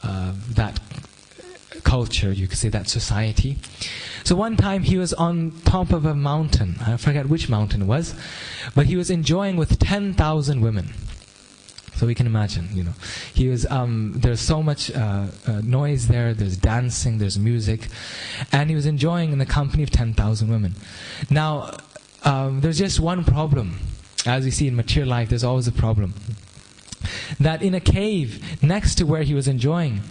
that culture, you could say, that society. So one time he was on top of a mountain. I forget which mountain it was, but he was enjoying with 10,000 women. So we can imagine, he was. There's so much noise there. There's dancing. There's music, and he was enjoying in the company of 10,000 women. Now, there's just one problem. As we see in material life, there's always a problem. That in a cave next to where he was enjoying,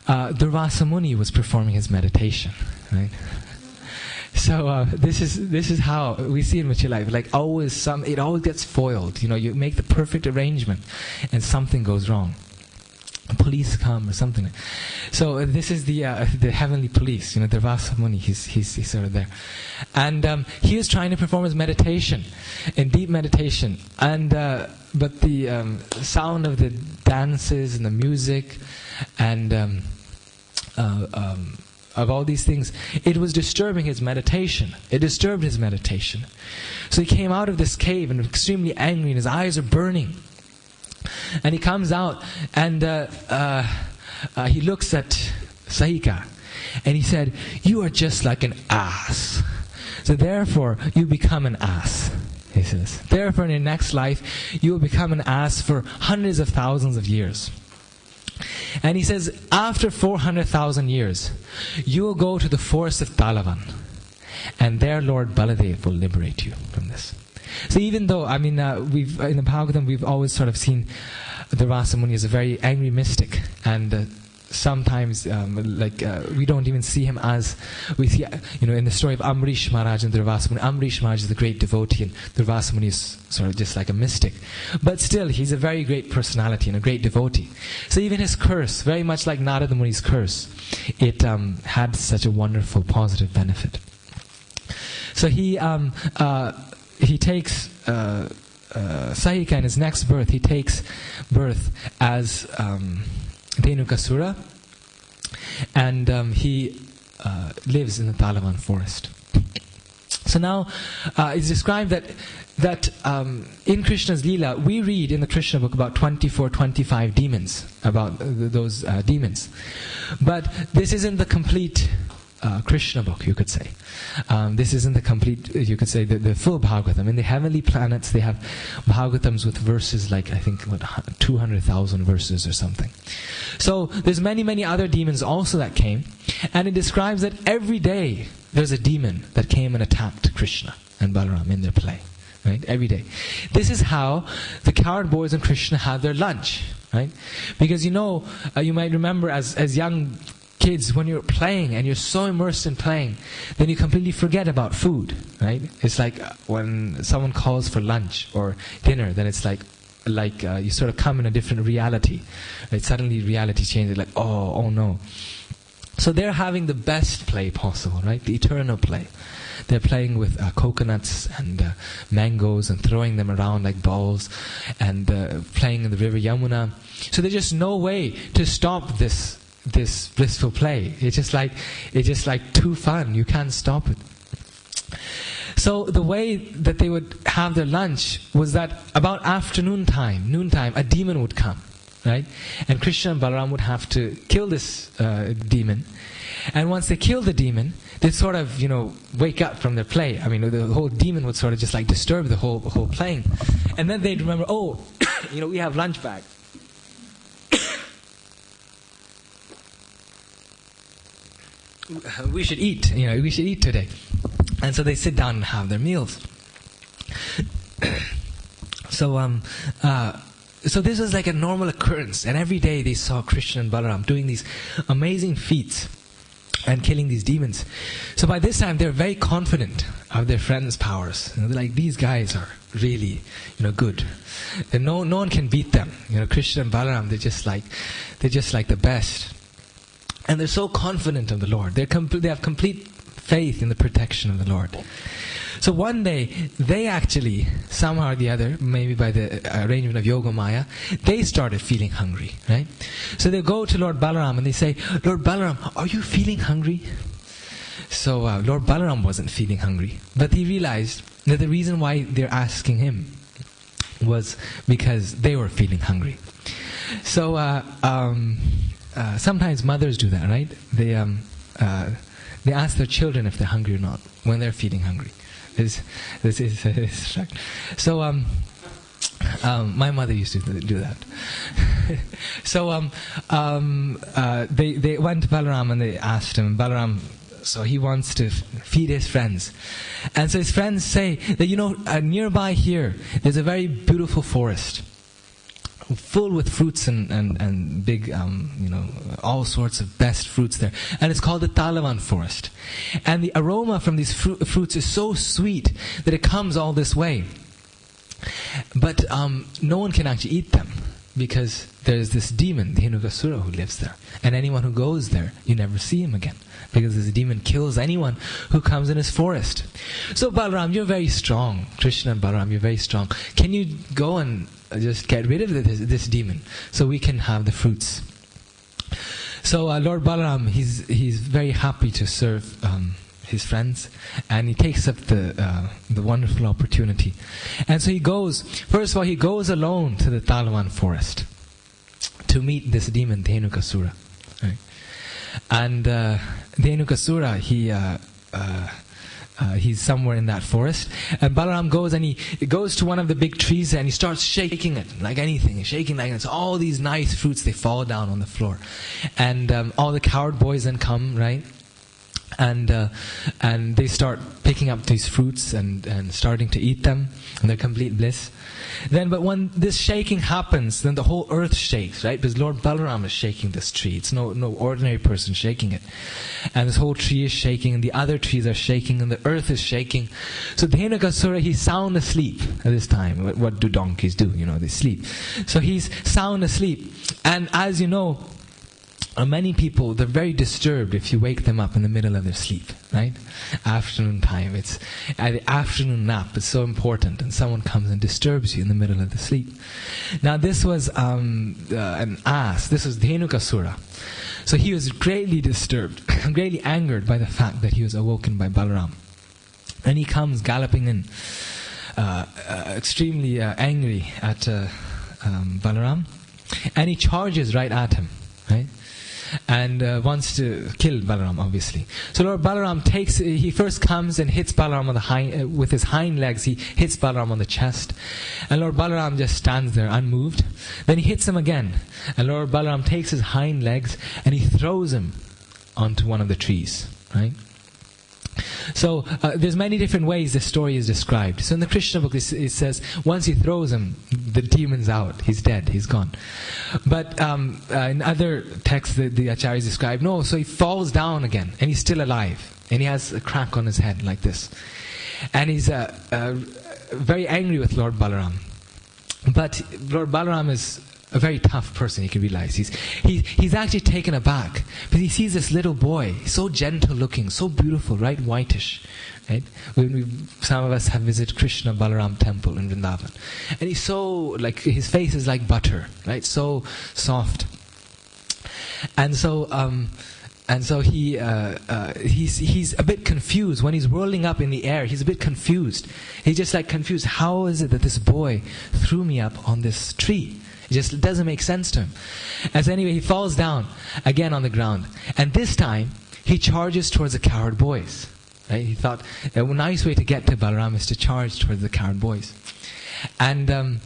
Durvasa Muni was performing his meditation, right? So this is how we see in material life. Like it always gets foiled. You make the perfect arrangement, and something goes wrong. Police come or something. So this is the heavenly police. Durvasa Muni. He's sort of there, and he was trying to perform his meditation, in deep meditation, and but the sound of the dances and the music, and of all these things, it was disturbing his meditation. It disturbed his meditation. So he came out of this cave and extremely angry, and his eyes are burning. And he comes out and he looks at Sahika, and he said, "You are just like an ass. So therefore, you become an ass." He says, "Therefore, in your next life, you will become an ass for hundreds of thousands of years." And he says, after 400,000 years, you will go to the forest of Talavan, and there Lord Baladev will liberate you from this. So even though, we've in the Bhagavatam, we've always sort of seen Durvasa Muni as a very angry mystic, and sometimes we don't even see him as we see in the story of Amrish Maharaj and Durvasa Muni. Amrish Maharaj is the great devotee, and Durvasa Muni is sort of just like a mystic, but still he's a very great personality and a great devotee. So even his curse, very much like Narada Muni's curse, it had such a wonderful positive benefit. So he takes Sahika in his next birth. He takes birth as Dhenukasura, and he lives in the Talavan forest. So now it's described that in Krishna's Leela, we read in the Krishna book about 25 demons, about those demons. But this isn't the complete Krishna book, you could say. This isn't the complete, you could say, the full Bhagavatam. In the heavenly planets, they have Bhagavatams with verses like, I think, 200,000 verses or something. So there's many other demons also that came, and it describes that every day there's a demon that came and attacked Krishna and Balarama in their play. Right? Every day. This is how the cowherd boys and Krishna had their lunch. Right? Because you might remember as young kids, when you're playing and you're so immersed in playing, then you completely forget about food, right? It's like when someone calls for lunch or dinner, then it's like you sort of come in a different reality, right? Suddenly reality changes, like, oh no. So they're having the best play possible, right? The eternal play. They're playing with coconuts and mangoes and throwing them around like balls, and playing in the river Yamuna. So there's just no way to stop this blissful play. It's just like too fun. You can't stop it. So the way that they would have their lunch was that about noontime, a demon would come, right? And Krishna and Balaram would have to kill this demon. And once they kill the demon, they'd sort of, wake up from their play. I mean, the whole demon would sort of just like disturb the whole playing. And then they'd remember, we have lunch bag. We should eat, we should eat today. And so they sit down and have their meals. So this was like a normal occurrence, and every day they saw Krishna and Balaram doing these amazing feats and killing these demons. So by this time they're very confident of their friends' powers. They're like, these guys are really, good. And no one can beat them. Krishna and Balaram, they're just like the best. And they're so confident of the Lord. They have complete faith in the protection of the Lord. So one day, they actually, somehow or the other, maybe by the arrangement of Yoga Maya, they started feeling hungry, right? So they go to Lord Balaram and they say, Lord Balaram, are you feeling hungry? So Lord Balaram wasn't feeling hungry, but he realized that the reason why they're asking him was because they were feeling hungry. So sometimes mothers do that, right? They ask their children if they're hungry or not when they're feeling hungry. This is fact. So my mother used to do that. So they went to Balarama and they asked him. Balaram, so he wants to feed his friends, and so his friends say that nearby here there's a very beautiful forest, full with fruits and big, all sorts of best fruits there. And it's called the Talavan forest. And the aroma from these fruits is so sweet that it comes all this way. But no one can actually eat them because there's this demon, the Dhenukasura, who lives there. And anyone who goes there, you never see him again, because this demon kills anyone who comes in his forest. So Balaram, you're very strong. Krishna and Balaram, you're very strong. Can you go and just get rid of this demon so we can have the fruits? So Lord Balaram, he's very happy to serve his friends, and he takes up the wonderful opportunity. And so he goes, first of all, he goes alone to the Talavan forest to meet this demon, Dhenukasura. Right? And Dhenukasura, he's somewhere in that forest, and Balaram goes and he goes to one of the big trees and he starts shaking it like anything. He's shaking like it's all these nice fruits, they fall down on the floor, and all the coward boys then come, right? And they start picking up these fruits and starting to eat them, and they're complete bliss. But when this shaking happens, then the whole earth shakes, right? Because Lord Balaram is shaking this tree. It's no ordinary person shaking it. And this whole tree is shaking, and the other trees are shaking, and the earth is shaking. So Dhenukasura, he's sound asleep at this time. What do donkeys do? They sleep. So he's sound asleep. And as you know, many people, they're very disturbed if you wake them up in the middle of their sleep, right? Afternoon time, it's the afternoon nap is so important, and someone comes and disturbs you in the middle of the sleep. Now this was an ass. This was Dhenukasura. So he was greatly disturbed, greatly angered by the fact that he was awoken by Balaram. And he comes galloping in, extremely angry at Balaram, and he charges right at him, right? And wants to kill Balaram, obviously. So Lord Balaram he first comes and hits Balaram on with his hind legs. He hits Balaram on the chest, and Lord Balaram just stands there unmoved. Then he hits him again, and Lord Balaram takes his hind legs and he throws him onto one of the trees, right? So there's many different ways this story is described. So in the Krishna book, it says once he throws him, the demon's out. He's dead. He's gone. But in other texts, the acharyas describe, no, so he falls down again, and he's still alive. And he has a crack on his head like this. And he's very angry with Lord Balaram. But Lord Balaram is a very tough person, you can realize. He's actually taken aback, because he sees this little boy, so gentle looking, so beautiful, right? Whitish, right? Some of us have visited Krishna Balaram temple in Vrindavan, and he's so, his face is like butter, right? So soft. And so he's a bit confused. When he's whirling up in the air, he's a bit confused. He's just confused. How is it that this boy threw me up on this tree? It just doesn't make sense to him. And so anyway, he falls down again on the ground. And this time, he charges towards the coward boys. Right? He thought a nice way to get to Balaram is to charge towards the coward boys. And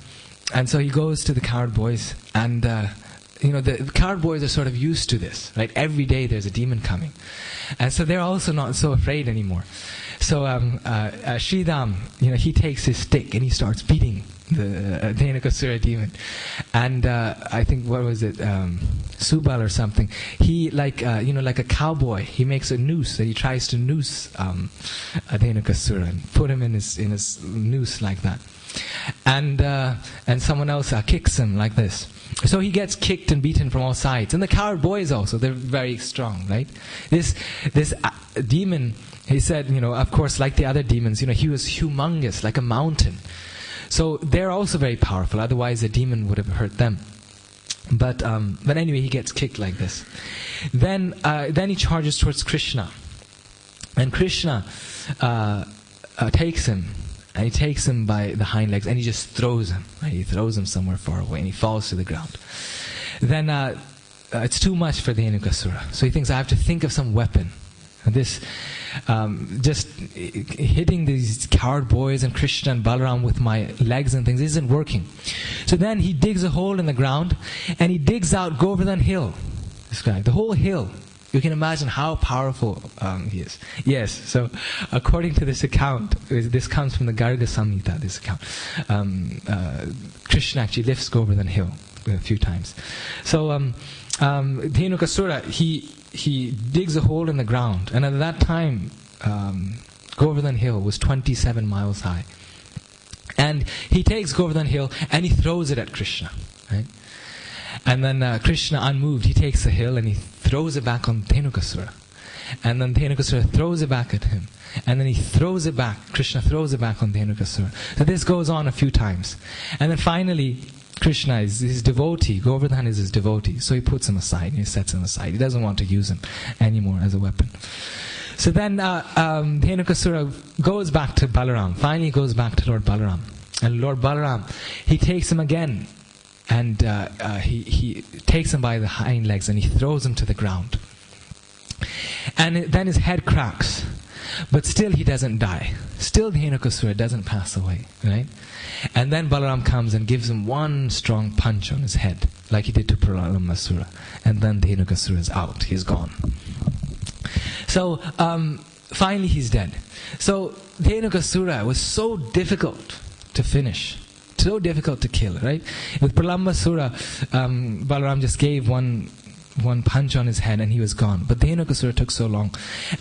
so he goes to the coward boys, and the coward boys are sort of used to this, right? Every day there's a demon coming. And so they're also not so afraid anymore. So Sridham, he takes his stick and he starts beating the Dhenukasura demon. And I think, what was it, Subal or something, he, like a cowboy, he makes a noose that he tries to noose Dhenukasura and put him in his noose like that. And someone else kicks him like this. So he gets kicked and beaten from all sides. And the coward boys also, they're very strong, right? This demon, he said, of course, like the other demons, he was humongous, like a mountain. So they're also very powerful. Otherwise, the demon would have hurt them. But anyway, he gets kicked like this. Then he charges towards Krishna. And Krishna takes him. And he takes him by the hind legs and he just throws him. Right? He throws him somewhere far away and he falls to the ground. Then it's too much for the Dhenukasura. So he thinks, I have to think of some weapon. And this, just hitting these coward boys and Krishna and Balaram with my legs and things isn't working. So then he digs a hole in the ground and he digs out Govardhan Hill. This guy, the whole hill. You can imagine how powerful he is. Yes, so according to this account, this comes from the Garga Samhita, this account. Krishna actually lifts Govardhan Hill a few times. So Dhenukasura, he digs a hole in the ground, and at that time, Govardhan Hill was 27 miles high. And he takes Govardhan Hill and he throws it at Krishna, right? And then Krishna, unmoved, he takes the hill and he throws it back on Dhenukasura. And then Dhenukasura throws it back at him. And then he throws it back, Krishna throws it back on Dhenukasura. So this goes on a few times. And then finally, Krishna is his devotee, Govardhan is his devotee. So he puts him aside and he sets him aside. He doesn't want to use him anymore as a weapon. So then Dhenukasura goes back to Balaram. Finally goes back to Lord Balaram. And Lord Balaram, he takes him again. And he takes him by the hind legs and he throws him to the ground. And then his head cracks. But still he doesn't die. Still Dhenukasura doesn't pass away, right? And then Balaram comes and gives him one strong punch on his head, like he did to Pralamasura. And then Dhenukasura is out. He's gone. So finally he's dead. So Dhenukasura was so difficult to finish. So difficult to kill, right? With Pralamasura, Balaram just gave one punch on his head and he was gone. But Dhenukasura took so long.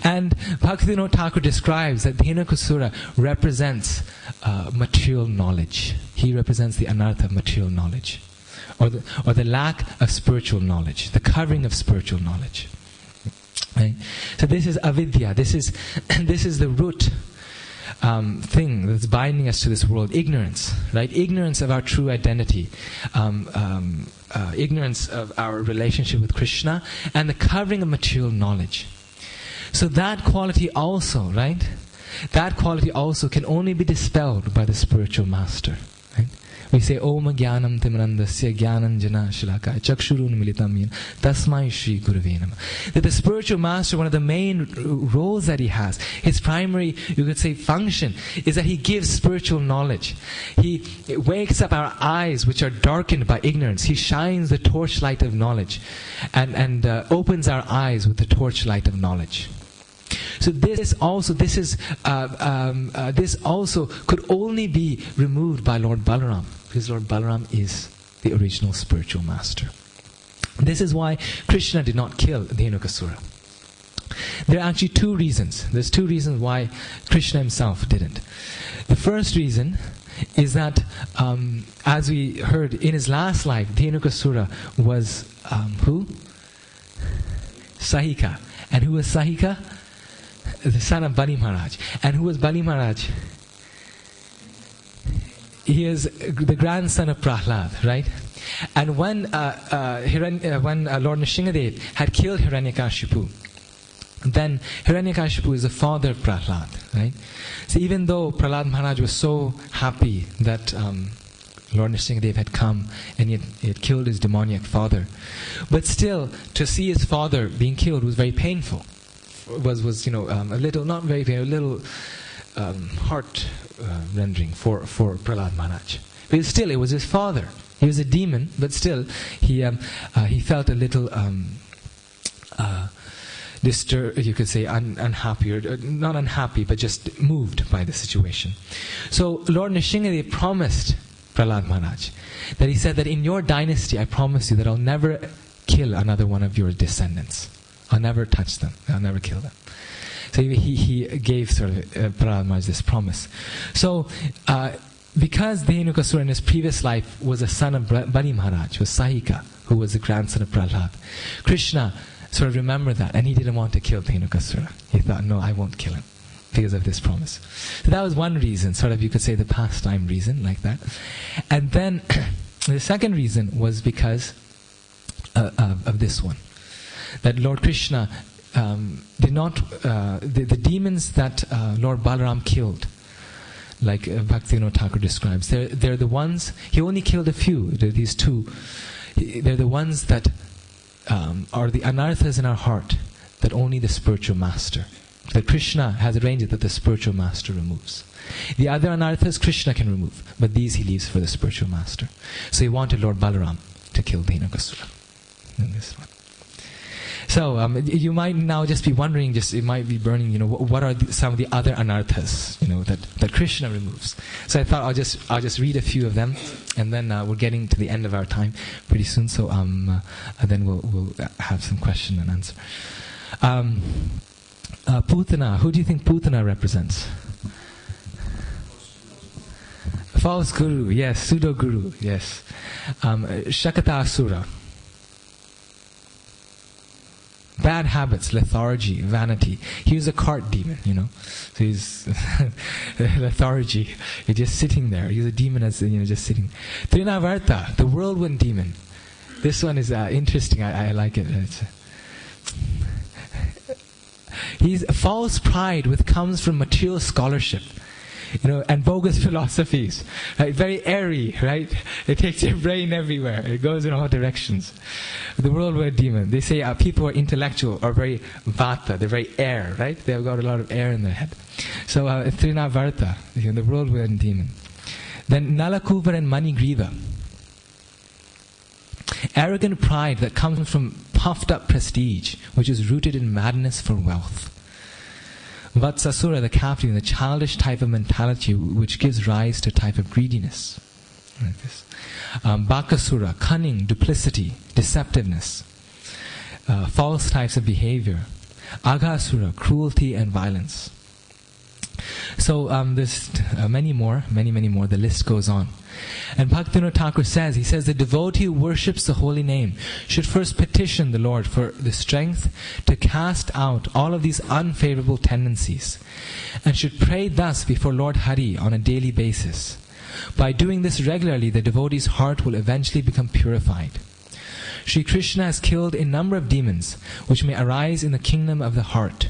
And Bhaktivinoda Thakur describes that Dhenukasura represents material knowledge. He represents the anartha of material knowledge. Or the lack of spiritual knowledge. The covering of spiritual knowledge. Right? So this is avidya. This is the root thing that's binding us to this world. Ignorance, right? Ignorance of our true identity, ignorance of our relationship with Krishna, and the covering of material knowledge. So that quality also, right? That quality also can only be dispelled by the spiritual master. Right? We say, Om Jnanam Timanandasya Jnananjana Shalakaya Chakshurun Militam Yen Tasmai Shri Gurave Namah. That the spiritual master, one of the main roles that he has, his primary, you could say, function, is that he gives spiritual knowledge. He wakes up our eyes, which are darkened by ignorance. He shines the torchlight of knowledge and opens our eyes with the torchlight of knowledge. So this also could only be removed by Lord Balaram, because Lord Balaram is the original spiritual master. This is why Krishna did not kill Dhenukasura. There are actually two reasons. There's two reasons why Krishna himself didn't. The first reason is that, as we heard in his last life, Dhenukasura was who? Sahika. And who was Sahika? The son of Bali Maharaj. And who was Bali Maharaj? He is the grandson of Prahlad, right? And when Lord Nrsingadev had killed Hiranyakashipu, then Hiranyakashipu is the father of Prahlad, right? So even though Prahlad Maharaj was so happy that Lord Nrsingadev had come and he had killed his demoniac father, but still to see his father being killed was very painful. Was a little, not very, very, a little heart rendering for Prahlad Maharaj. But still, it was his father. He was a demon, but still, he felt a little disturbed, you could say unhappy, or not unhappy, but just moved by the situation. So Lord Nrsingadev promised Prahlad Maharaj that he said that in your dynasty, I promise you that I'll never kill another one of your descendants. I'll never touch them. I'll never kill them. So he gave sort of Prahlad Maharaj this promise. So because Dhenukasura in his previous life was a son of Bali Maharaj, was Sahika, who was the grandson of Prahlad, Krishna sort of remembered that, and he didn't want to kill Dhenukasura. He thought, no, I won't kill him because of this promise. So that was one reason, sort of you could say the pastime reason, like that. And then the second reason was because of this one, that Lord Krishna did not, the demons that Lord Balaram killed, like Bhaktivinoda Thakur describes, they're the ones, he only killed a few, these two. They're the ones that are the anarthas in our heart that only the spiritual master, that Krishna has arranged it that the spiritual master removes. The other anarthas Krishna can remove, but these he leaves for the spiritual master. So he wanted Lord Balaram to kill Dhenukasura in this one. So you might now just be wondering, it might be burning, what are some of the other anarthas, that Krishna removes. So I thought I'll just read a few of them, and then we're getting to the end of our time pretty soon. So then we'll have some question and answer. Putana, who do you think Putana represents? False guru, yes. Pseudo guru, yes. Shakata Asura. Bad habits, lethargy, vanity. He was a cart demon, So he's lethargy. He's just sitting there. He's a demon as just sitting. Trinavarta, the whirlwind demon. This one is interesting. I like it. He's false pride, which comes from material scholarship, and bogus philosophies. Right? Very airy, right? It takes your brain everywhere. It goes in all directions. The whirlwind demon. They say people who are intellectual are very vata. They're very air, right? They've got a lot of air in their head. So Trinavarta, the whirlwind demon. Then Nalakuvar and Manigriva. Arrogant pride that comes from puffed up prestige, which is rooted in madness for wealth. Vatsasura, the captain, the childish type of mentality which gives rise to a type of greediness. Like this. Bakasura, cunning, duplicity, deceptiveness. False types of behavior. Aghasura, cruelty and violence. So there's many more. The list goes on. And Bhaktivinoda Thakur says, the devotee who worships the holy name should first petition the Lord for the strength to cast out all of these unfavorable tendencies, and should pray thus before Lord Hari on a daily basis. By doing this regularly, the devotee's heart will eventually become purified. Sri Krishna has killed a number of demons which may arise in the kingdom of the heart.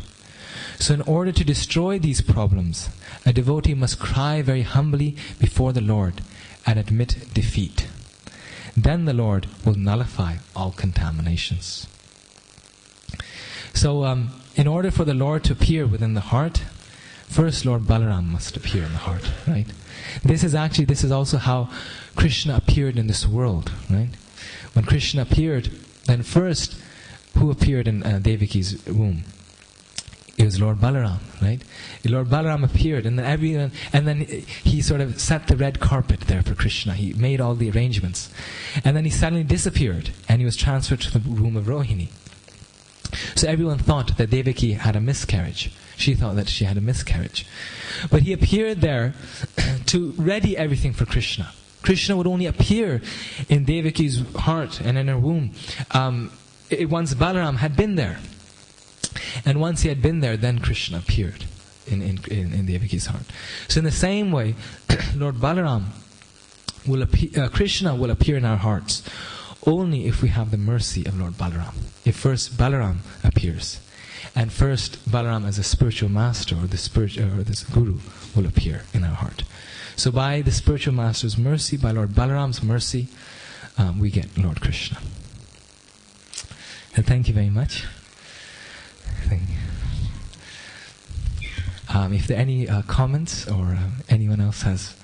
So in order to destroy these problems, a devotee must cry very humbly before the Lord and admit defeat. Then the Lord will nullify all contaminations. So in order for the Lord to appear within the heart, first Lord Balaram must appear in the heart, right? This is also how Krishna appeared in this world, right? When Krishna appeared, then first, who appeared in Devaki's womb? It was Lord Balaram, right? Lord Balaram appeared, and then he sort of set the red carpet there for Krishna. He made all the arrangements, and then he suddenly disappeared, and he was transferred to the room of Rohini. So everyone thought that Devaki had a miscarriage. She thought that she had a miscarriage, but he appeared there to ready everything for Krishna. Krishna would only appear in Devaki's heart and in her womb once Balaram had been there. And once he had been there, then Krishna appeared in Devaki's heart. So in the same way, Lord Balaram will appear, Krishna will appear in our hearts only if we have the mercy of Lord Balaram. If first Balaram appears, and first Balaram as a spiritual master or this guru will appear in our heart. So by the spiritual master's mercy, by Lord Balaram's mercy, we get Lord Krishna. And thank you very much. Thank you. If there are any comments or anyone else has